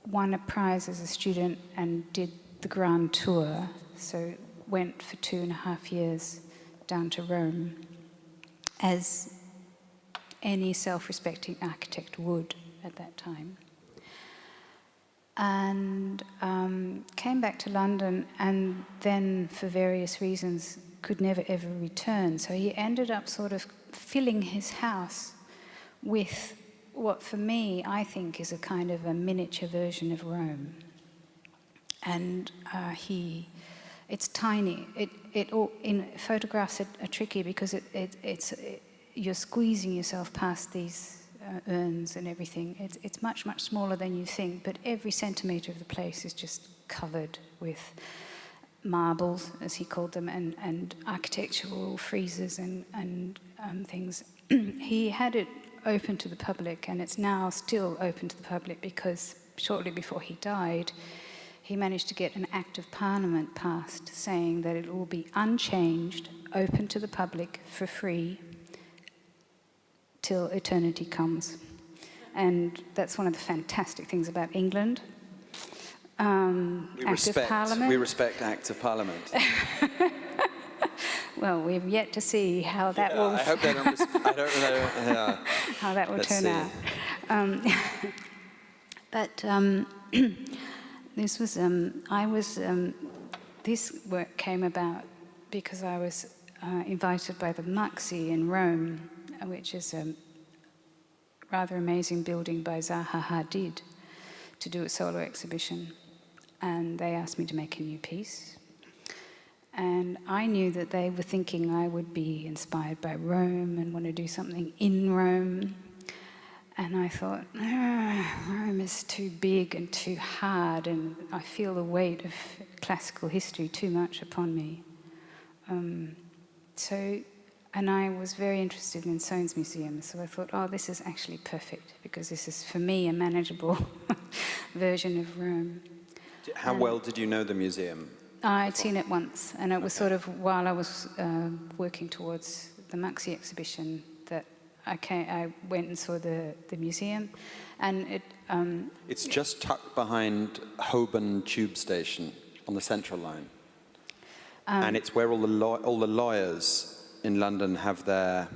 won a prize as a student and did the Grand Tour, so went for 2.5 years down to Rome, as any self-respecting architect would at that time. And came back to London, and then for various reasons could never ever return. So he ended up sort of filling his house with what for me I think is a kind of a miniature version of Rome. And it's tiny. In photographs are tricky because you're squeezing yourself past these urns and everything. It's much, much smaller than you think, but every centimetre of the place is just covered with marbles, as he called them, and architectural friezes and things. He had it open to the public, and it's now still open to the public because shortly before he died, he managed to get an Act of Parliament passed saying that it will be unchanged, open to the public for free till eternity comes. And that's one of the fantastic things about England. Act of Parliament. We respect Acts of Parliament. Well, we've yet to see how that will. I hope they don't. I don't know. Yeah. How that will turn out. But this was. This work came about because I was invited by the Musée in Rome, which is a rather amazing building by Zaha Hadid, to do a solo exhibition. And they asked me to make a new piece. And I knew that they were thinking I would be inspired by Rome and want to do something in Rome. And I thought, Rome is too big and too hard, and I feel the weight of classical history too much upon me. And I was very interested in Sohn's museum, so I thought, this is actually perfect, because this is, for me, a manageable version of Rome. How well did you know the museum? I'd seen it once, and it was sort of while I was working towards the Musée exhibition that I went and saw the museum, and it's just tucked behind Holborn Tube Station on the Central Line, and it's where all the lawyers in London have their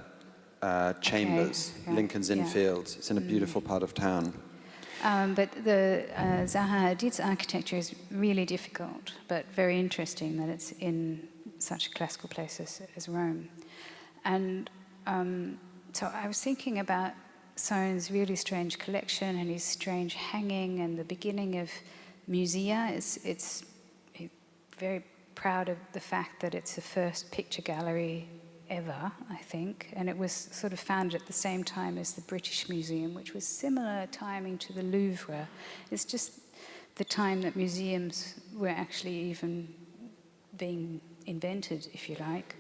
chambers, yeah, Lincoln's Inn Fields. It's in a beautiful part of town. But the Zaha Hadid's architecture is really difficult, but very interesting that it's in such a classical place as Rome. And so I was thinking about Sohn's really strange collection and his strange hanging and the beginning of Musea. It's very proud of the fact that it's the first picture gallery ever, I think, and it was sort of founded at the same time as the British Museum, which was similar timing to the Louvre. It's just the time that museums were actually even being invented, if you like.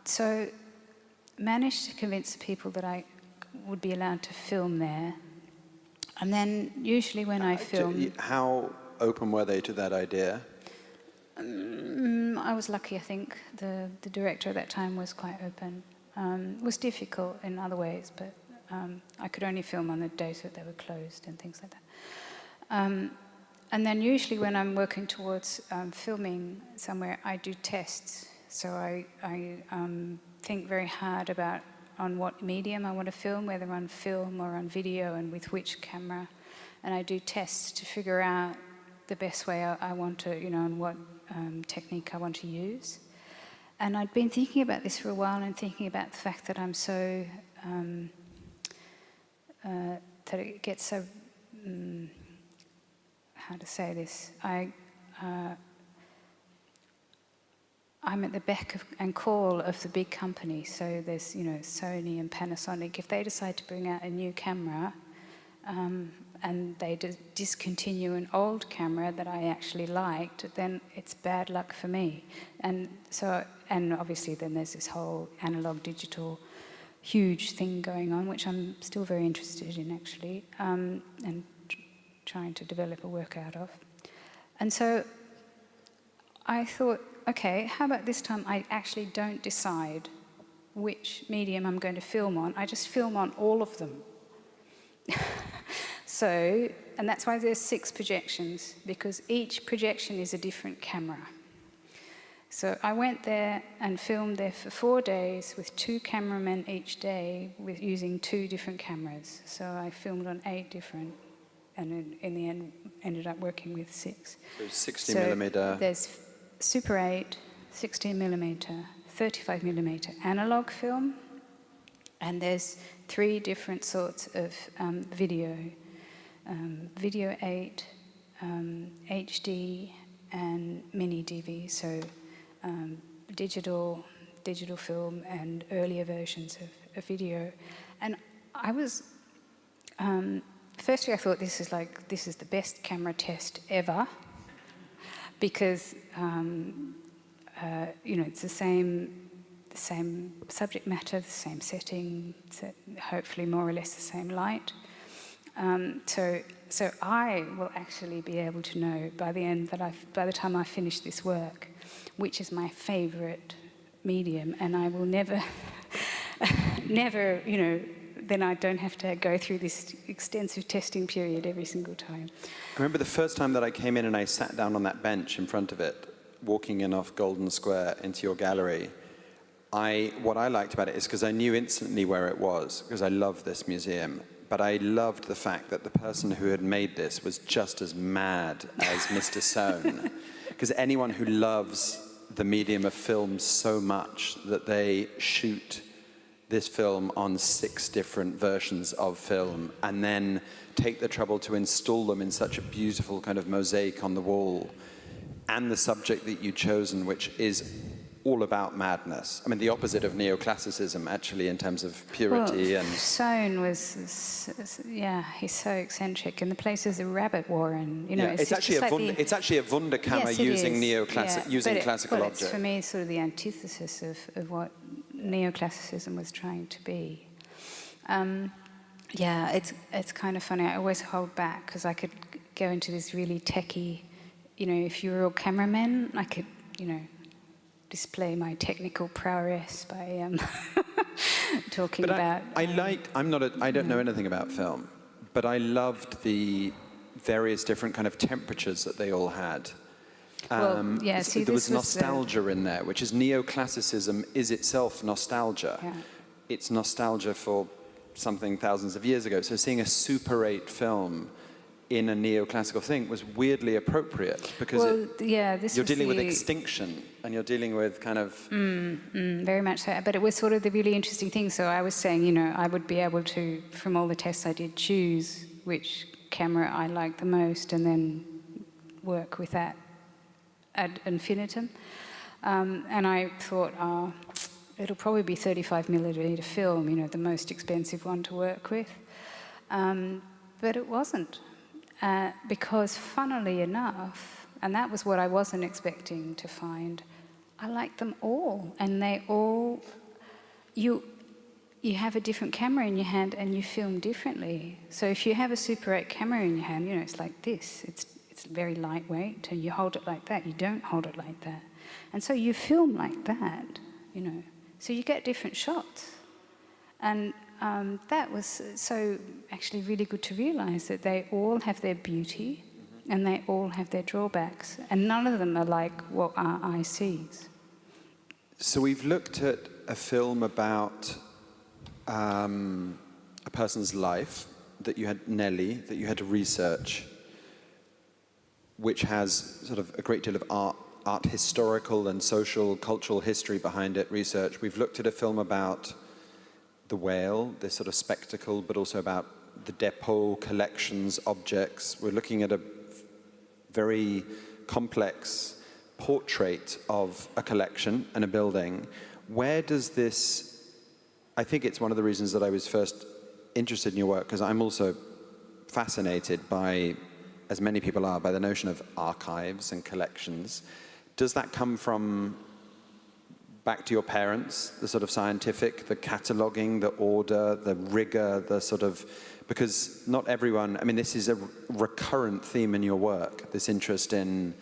So managed to convince the people that I would be allowed to film there. And then usually when I film... How open were they to that idea? I was lucky, I think. The director at that time was quite open. It was difficult in other ways, but I could only film on the days that they were closed and things like that. And then usually when I'm working towards filming somewhere, I do tests. So I think very hard about on what medium I want to film, whether on film or on video and with which camera. And I do tests to figure out the best way I want to, and what technique I want to use. And I'd been thinking about this for a while and thinking about the fact that I'm so, that it gets so, how to say this, I'm at the beck and call of the big companies. So there's, Sony and Panasonic. If they decide to bring out a new camera, and they discontinue an old camera that I actually liked, then it's bad luck for me. And obviously then there's this whole analog digital huge thing going on, which I'm still very interested in actually, and trying to develop a work out of. And so I thought, okay, how about this time I actually don't decide which medium I'm going to film on. I just film on all of them. So, and that's why there's 6 projections, because each projection is a different camera. So I went there and filmed there for 4 days with 2 cameramen each day with using 2 different cameras. So I filmed on 8 different, and in the end ended up working with 6. So 60 millimeter. There's Super 8, 16 millimeter, 35 millimeter analog film, and there's 3 different sorts of video. Video 8, HD, and mini DV, so digital film and earlier versions of video. And I was, firstly I thought this is the best camera test ever, because it's the same subject matter, the same setting, hopefully more or less the same light. So I will actually be able to know by the time I finish this work, which is my favourite medium, and I will never, then I don't have to go through this extensive testing period every single time. I remember the first time that I came in and I sat down on that bench in front of it, walking in off Golden Square into your gallery. What I liked about it is because I knew instantly where it was, because I love this museum. But I loved the fact that the person who had made this was just as mad as Mr. Sohn. Because anyone who loves the medium of film so much that they shoot this film on 6 different versions of film and then take the trouble to install them in such a beautiful kind of mosaic on the wall, and the subject that you'd chosen, which is all about madness. I mean, the opposite of neoclassicism, actually, in terms of purity. Well, Sohn was, he's so eccentric, and the place is a rabbit warren. It's actually a Wunderkammer using classical objects. It's for me sort of the antithesis of what neoclassicism was trying to be. It's kind of funny. I always hold back because I could go into this really techie. If you were all cameramen, I could, display my technical prowess by talking about. I don't know anything about film, but I loved the various different kind of temperatures that they all had. There was nostalgia in there, which is neoclassicism is itself nostalgia. Yeah. It's nostalgia for something thousands of years ago. So seeing a Super 8 film in a neoclassical thing was weirdly appropriate, because you're dealing with extinction and you're dealing with kind of... very much so. But it was sort of the really interesting thing. So I was saying, I would be able to, from all the tests I did, choose which camera I liked the most and then work with that ad infinitum. And I thought, it'll probably be 35 millimeter film, the most expensive one to work with. But it wasn't. Because funnily enough, and that was what I wasn't expecting to find, I liked them all. And they all, you have a different camera in your hand and you film differently. So if you have a Super 8 camera in your hand, it's like this. It's very lightweight, and you hold it like that. You don't hold it like that. And so you film like that, So you get different shots. And that was so actually really good to realize that they all have their beauty and they all have their drawbacks, and none of them are like what our eye sees. So we've looked at a film about a person's life that you had, Nelly, that you had to research, which has sort of a great deal of art historical and social, cultural history behind it, research. We've looked at a film about the whale, this sort of spectacle, but also about the depot, collections, objects. We're looking at a very complex portrait of a collection and a building. Where does this, I think it's one of the reasons that I was first interested in your work, because I'm also fascinated by, as many people are, by the notion of archives and collections. Does that come from back to your parents, the sort of scientific, the cataloguing, the order, the rigor, the sort of because not everyone, I mean, this is a recurrent theme in your work, this interest in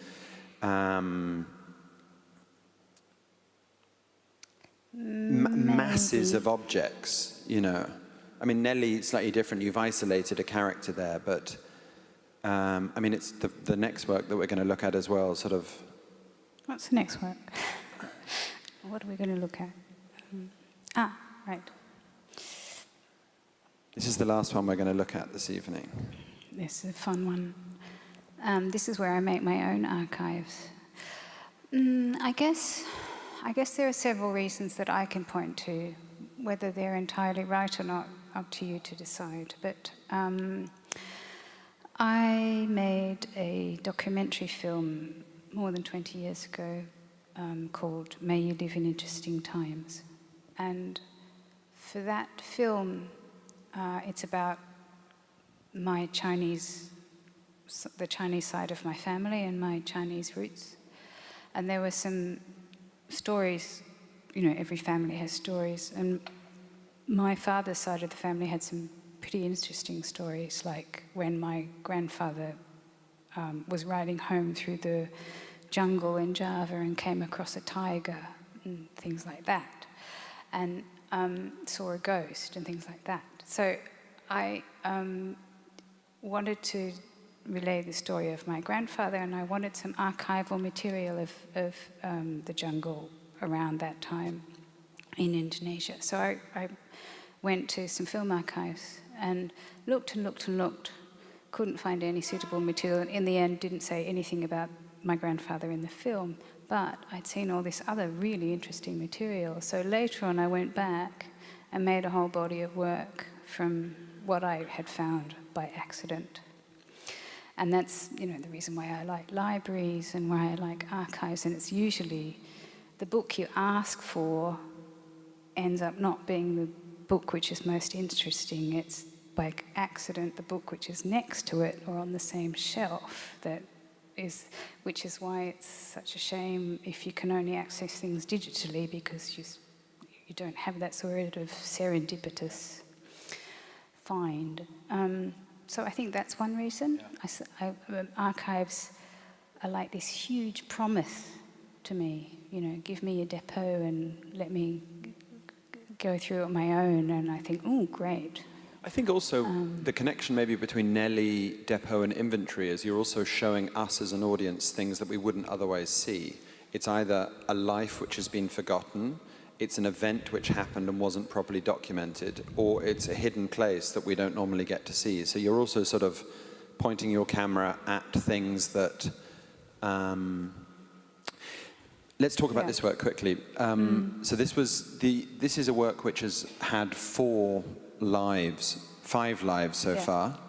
masses of objects, you know. I mean, Nelly, slightly different, you've isolated a character there, but I mean, it's the next work that we're going to look at as well, sort of. What's the next work? What are we going to look at? Right. This is the last one we're going to look at this evening. This is a fun one. This is where I make my own archives. I guess there are several reasons that I can point to. Whether they're entirely right or not, up to you to decide. But I made a documentary film more than 20 years ago called May You Live in Interesting Times. And for that film, it's about the Chinese side of my family and my Chinese roots. And there were some stories, you know, every family has stories. And my father's side of the family had some pretty interesting stories, like when my grandfather was riding home through the jungle in Java and came across a tiger and things like that, and saw a ghost and things like that. So I wanted to relay the story of my grandfather, and I wanted some archival material of the jungle around that time in Indonesia. So I went to some film archives and looked and looked and looked, couldn't find any suitable material, and in the end didn't say anything about my grandfather in the film, but I'd seen all this other really interesting material. So later on I went back and made a whole body of work from what I had found by accident. And that's, you know, the reason why I like libraries and why I like archives, and it's usually the book you ask for ends up not being the book which is most interesting. It's by accident the book which is next to it or on the same shelf which is why it's such a shame if you can only access things digitally, because you don't have that sort of serendipitous find. So I think that's one reason. Yeah. Archives are like this huge promise to me, you know, give me a depot and let me go through it on my own, and I think, oh, great. I think also the connection maybe between Nelly, depot and inventory is you're also showing us as an audience things that we wouldn't otherwise see. It's either a life which has been forgotten, it's an event which happened and wasn't properly documented, or it's a hidden place that we don't normally get to see. So you're also sort of pointing your camera at things that... Let's talk about this work quickly. So this is a work which has had 5 lives so far.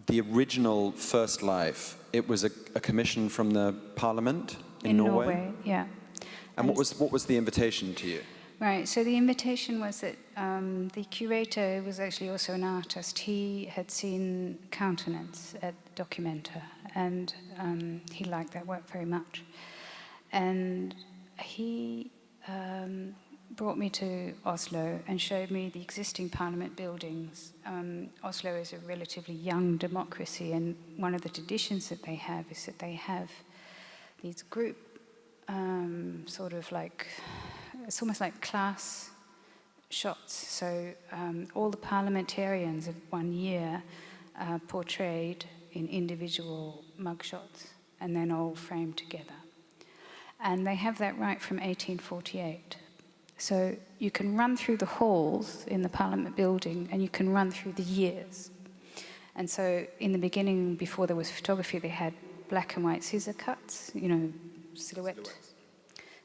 The original first life, it was a commission from the Parliament in Norway. Yeah. And what was the invitation to you? Right, so the invitation was that the curator was actually also an artist. He had seen Countenance at Documenta, and he liked that work very much. And he brought me to Oslo and showed me the existing parliament buildings. Oslo is a relatively young democracy, and one of the traditions that they have is that they have these group sort of like, it's almost like class shots. So all the parliamentarians of one year are portrayed in individual mugshots and then all framed together. And they have that right from 1848. So you can run through the halls in the Parliament building and you can run through the years. And so in the beginning, before there was photography, they had black and white scissor cuts, you know, silhouette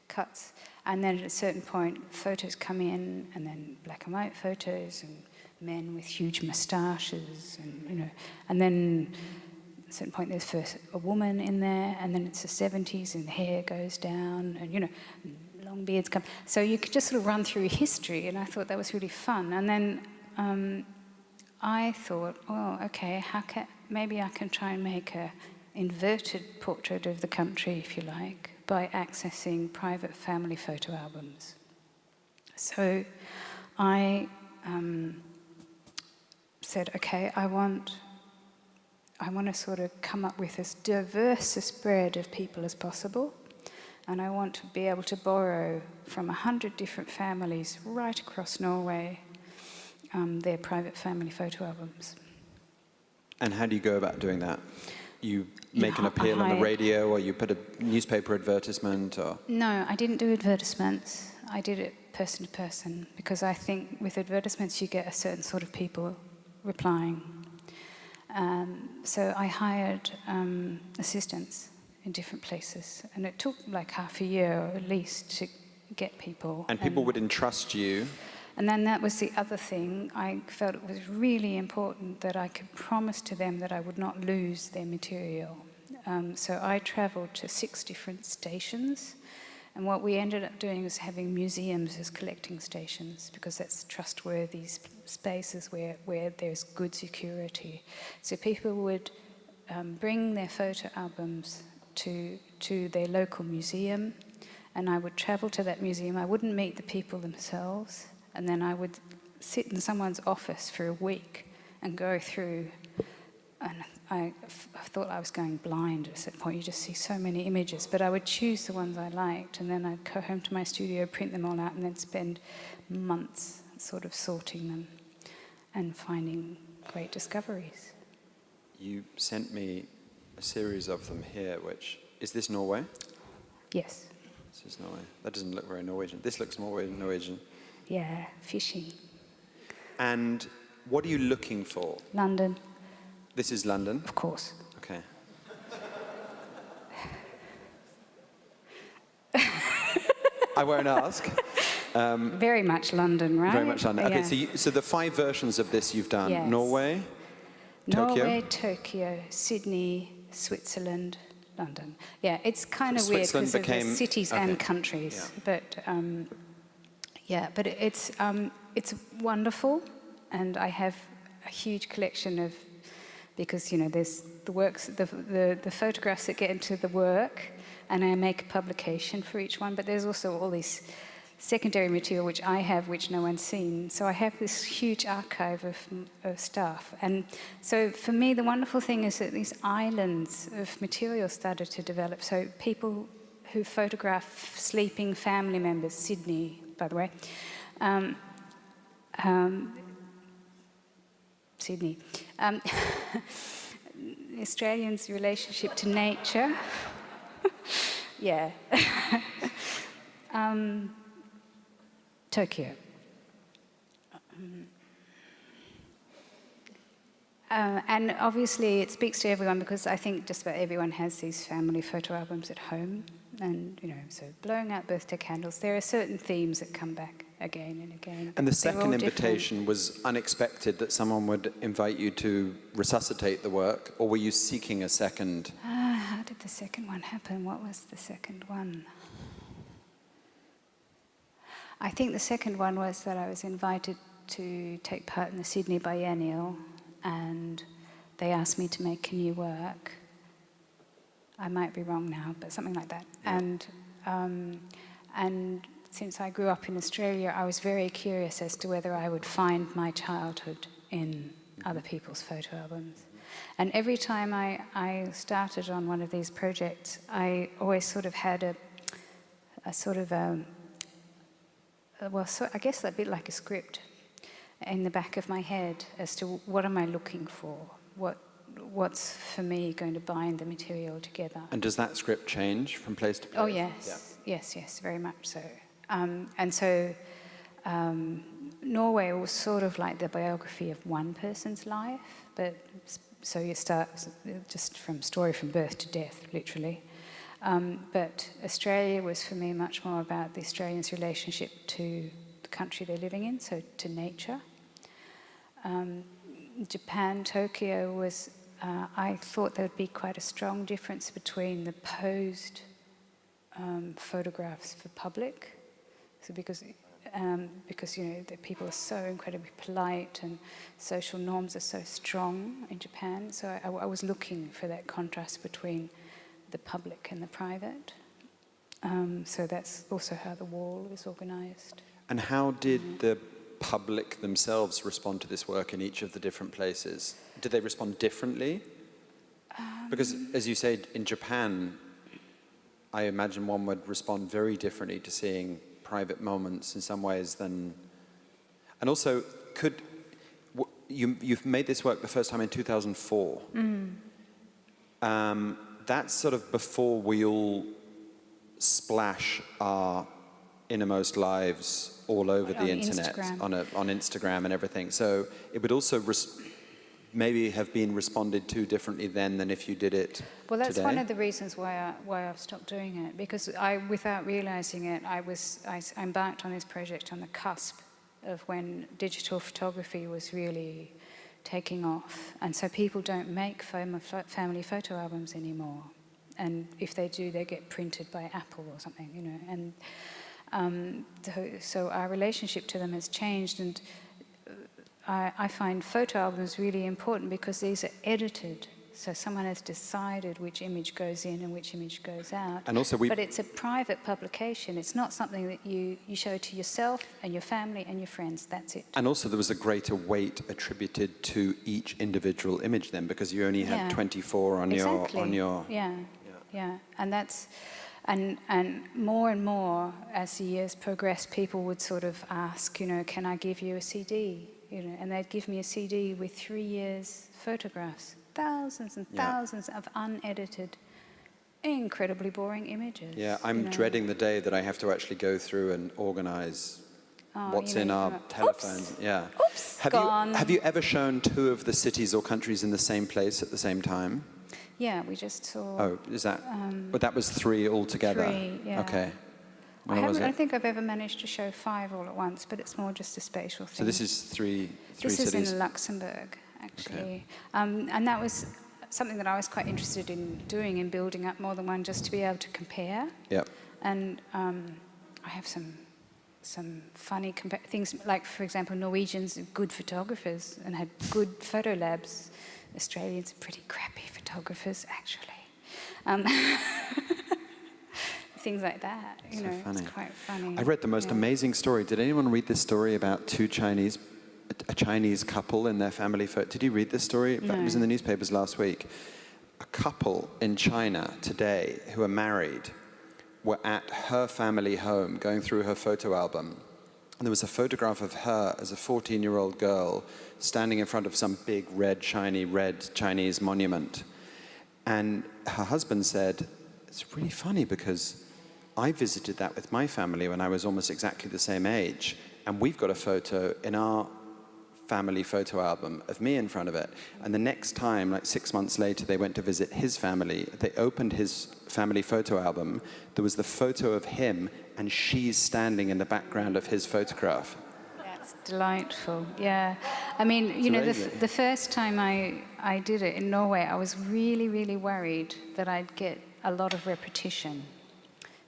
cuts. And then at a certain point, photos come in, and then black and white photos, and men with huge moustaches, and, you know, and then at a certain point there's first a woman in there, and then it's the 70s and the hair goes down, and, you know, long beards come. So you could just sort of run through history, and I thought that was really fun. And then I thought, oh, okay, maybe I can try and make a inverted portrait of the country, if you like, by accessing private family photo albums. So I said, okay, I want to sort of come up with as diverse a spread of people as possible, and I want to be able to borrow from 100 different families right across Norway their private family photo albums. And how do you go about doing that? You make an appeal on the radio, or you put a newspaper advertisement, or? No, I didn't do advertisements. I did it person to person, because I think with advertisements you get a certain sort of people replying. So I hired assistants in different places, and it took like half a year at least to get people. And people would entrust you. And then that was the other thing. I felt it was really important that I could promise to them that I would not lose their material. So I travelled to 6 different stations, and what we ended up doing was having museums as collecting stations, because that's trustworthy spaces where there's good security. So people would bring their photo albums to their local museum, and I would travel to that museum. I wouldn't meet the people themselves, and then I would sit in someone's office for a week and go through, and I thought I was going blind at that point. You just see so many images, but I would choose the ones I liked, and then I'd go home to my studio, print them all out, and then spend months sort of sorting them and finding great discoveries. You sent me a series of them here, which, is this Norway? Yes. This is Norway. That doesn't look very Norwegian. This looks more Norwegian. Yeah, fishing. And what are you looking for? London. This is London? Of course. Okay. I won't ask. Very much London, right? Very much London. Okay, yeah. so the 5 versions of this you've done. Yes. Norway, Tokyo, Sydney, Switzerland, London. Yeah, it's kind of weird because of the cities and countries. Yeah. But it's wonderful, and I have a huge collection of, because there's the works, the photographs that get into the work, and I make a publication for each one. But there's also all this secondary material which I have, which no one's seen. So I have this huge archive of stuff. And so for me, the wonderful thing is that these islands of material started to develop. So people who photograph sleeping family members, Sydney, by the way, Sydney. Australians' relationship to nature. Yeah. Tokyo. And obviously it speaks to everyone, because I think just about everyone has these family photo albums at home. And, so blowing out birthday candles, there are certain themes that come back again and again. And the second invitation was unexpected, that someone would invite you to resuscitate the work, or were you seeking a second? How did the second one happen? What was the second one? I think the second one was that I was invited to take part in the Sydney Biennial, and they asked me to make a new work. I might be wrong now, but something like that. And since I grew up in Australia, I was very curious as to whether I would find my childhood in other people's photo albums. And every time I started on one of these projects, I always sort of had a sort of I guess a bit like a script in the back of my head as to what am I looking for, what's for me going to bind the material together. And does that script change from place to place? Oh yes, yeah. yes, very much so. And so Norway was sort of like the biography of one person's life, but so you start just from story from birth to death, literally. But Australia was for me much more about the Australians' relationship to the country they're living in, so to nature. Japan, Tokyo was, I thought there would be quite a strong difference between the posed photographs for public, so because the people are so incredibly polite and social norms are so strong in Japan, so I was looking for that contrast between the public and the private. So that's also how the wall is organised. And how did the public themselves respond to this work in each of the different places? Do they respond differently? Because, as you said, in Japan, I imagine one would respond very differently to seeing private moments in some ways than... And also, you've made this work the first time in 2004. That's sort of before we all splash our innermost lives all over the internet, on Instagram and everything. So it would also maybe have been responded to differently then than if you did it Well, that's today. one of the reasons why I've stopped doing it, because without realizing it, I embarked on this project on the cusp of when digital photography was really taking off. And so people don't make family photo albums anymore. And if they do, they get printed by Apple or something, you know. And so our relationship to them has changed. And I find photo albums really important because these are edited. So someone has decided which image goes in and which image goes out. And also but it's a private publication. It's not something that you show to yourself and your family and your friends. That's it. And also there was a greater weight attributed to each individual image then, because you only had 24 on your... Yeah. And that's... And more and more, as the years progressed, people would sort of ask, you know, can I give you a CD? You know, and they'd give me a CD with 3 years photographs, thousands and thousands of unedited, incredibly boring images. Yeah, I'm dreading the day that I have to actually go through and organize what's in our telephones. Yeah. Oops, have you ever shown 2 of the cities or countries in the same place at the same time? Yeah, we just saw... Oh, is that... but that was 3 altogether? 3, yeah. Okay. I don't think I've ever managed to show 5 all at once, but it's more just a spatial thing. So this is three this cities? This is in Luxembourg, actually. Okay. And that was something that I was quite interested in doing, in building up more than one, just to be able to compare. Yep. And I have some funny things, like, for example, Norwegians are good photographers and had good photo labs. Australians are pretty crappy photographers, actually. Things like that, you know, funny. It's quite funny. I read the most amazing story. Did anyone read this story about a Chinese couple in their family photo? Did you read this story? No. It was in the newspapers last week. A couple in China today who are married were at her family home going through her photo album. And there was a photograph of her as a 14-year-old girl standing in front of some big red Chinese monument. And her husband said, it's really funny because I visited that with my family when I was almost exactly the same age. And we've got a photo in our family photo album of me in front of it. And the next time, like 6 months later, they went to visit his family. They opened his family photo album. There was the photo of him, and she's standing in the background of his photograph. That's delightful, yeah. I mean, you know, the first time I did it in Norway, I was really, really worried that I'd get a lot of repetition.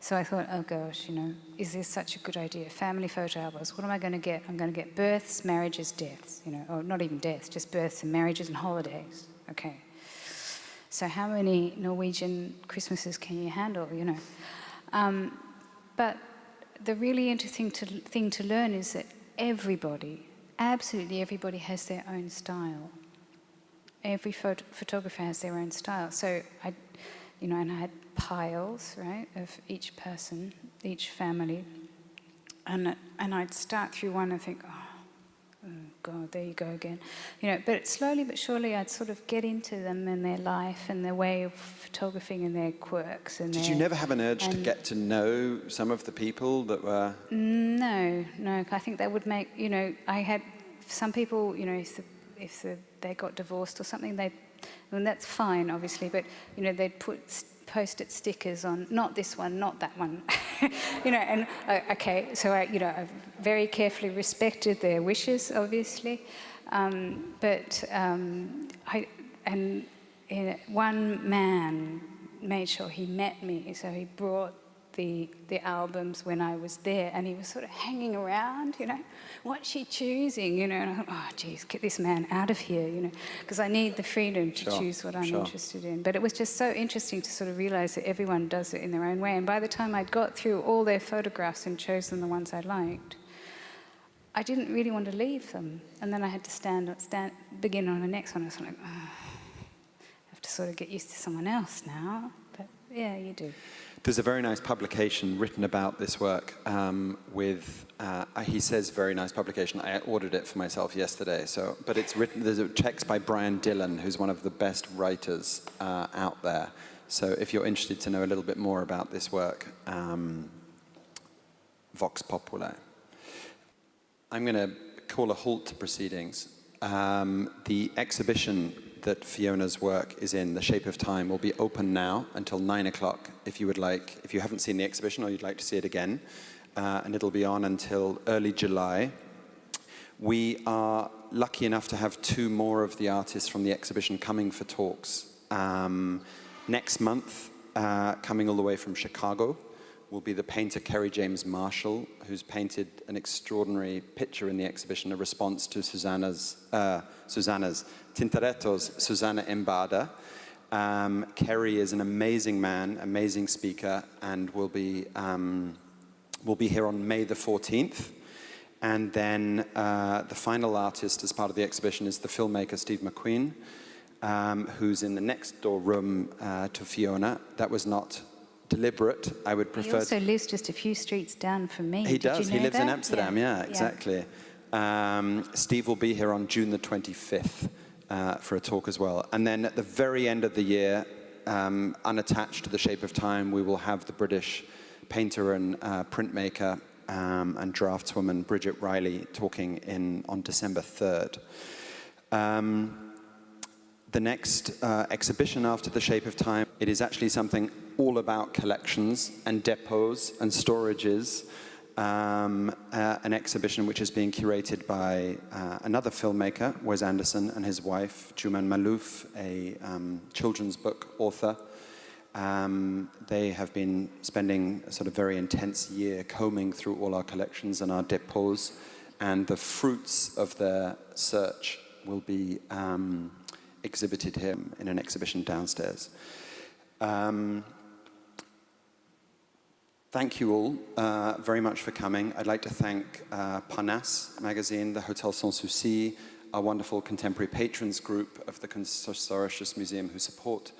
So I thought, oh gosh, you know, is this such a good idea? Family photo albums, what am I going to get? I'm going to get births, marriages, deaths, you know, or not even deaths, just births and marriages and holidays. Okay. So how many Norwegian Christmases can you handle, you know? But the really interesting thing to learn is that everybody, absolutely everybody, has their own style. Every photographer has their own style. So and I had piles, right, of each person, each family, and I'd start through one and think, oh God, there you go again, you know. But slowly but surely, I'd sort of get into them and their life and their way of photographing and their quirks. And did you never have an urge to get to know some of the people that were? No. I think that would make, you know. I had some people, you know, if they got divorced or something, and that's fine, obviously, but, you know, they'd put post-it stickers on, not this one, not that one, you know, and, okay, so I very carefully respected their wishes, obviously, but one man made sure he met me, so he brought the albums when I was there, and he was sort of hanging around, you know, what's she choosing, you know, and I thought, oh geez, get this man out of here, you know, because I need the freedom to choose what I'm interested in. But it was just so interesting to sort of realize that everyone does it in their own way, and by the time I'd got through all their photographs and chosen the ones I liked, I didn't really want to leave them. And then I had to begin on the next one. I was like, oh, I have to sort of get used to someone else now. But yeah, you do. There's a very nice publication written about this work he says very nice publication. I ordered it for myself yesterday. But it's written, there's a text by Brian Dillon, who's one of the best writers out there. So if you're interested to know a little bit more about this work, Vox Populi. I'm going to call a halt to proceedings. The exhibition that Fiona's work is in, The Shape of Time, will be open now until 9 o'clock if you haven't seen the exhibition or you'd like to see it again. And it'll be on until early July. We are lucky enough to have 2 more of the artists from the exhibition coming for talks. Next month, coming all the way from Chicago, will be the painter Kerry James Marshall, who's painted an extraordinary picture in the exhibition, a response to Tintoretto's Susanna Embada. Kerry is an amazing man, amazing speaker, and will be here on May the 14th. And then the final artist as part of the exhibition is the filmmaker Steve McQueen, who's in the next door room to Fiona. That was not deliberate. I would prefer. He also lives just a few streets down from me. He does. You know he lives that? in Amsterdam. Yeah, exactly. Steve will be here on June the 25th for a talk as well. And then at the very end of the year, unattached to The Shape of Time, we will have the British painter and printmaker and draftswoman Bridget Riley talking on December 3rd. The next exhibition after The Shape of Time, it is actually something all about collections and depots and storages. An exhibition which is being curated by another filmmaker, Wes Anderson, and his wife, Juman Malouf, a children's book author. They have been spending a sort of very intense year combing through all our collections and our depots, and the fruits of their search will be exhibited here in an exhibition downstairs. Thank you all very much for coming. I'd like to thank Parnasse magazine, the Hotel Sans Souci, our wonderful contemporary patrons group of the Kunstverein Hamburg Museum who support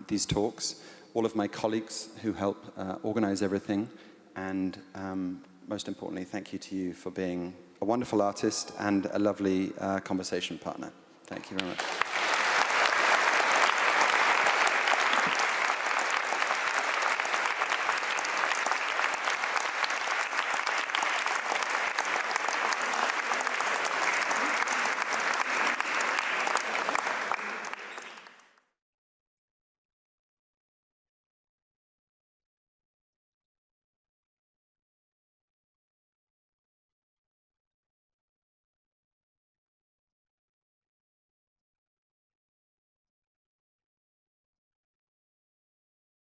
these talks, all of my colleagues who help organize everything, and most importantly, thank you to you for being a wonderful artist and a lovely conversation partner. Thank you very much.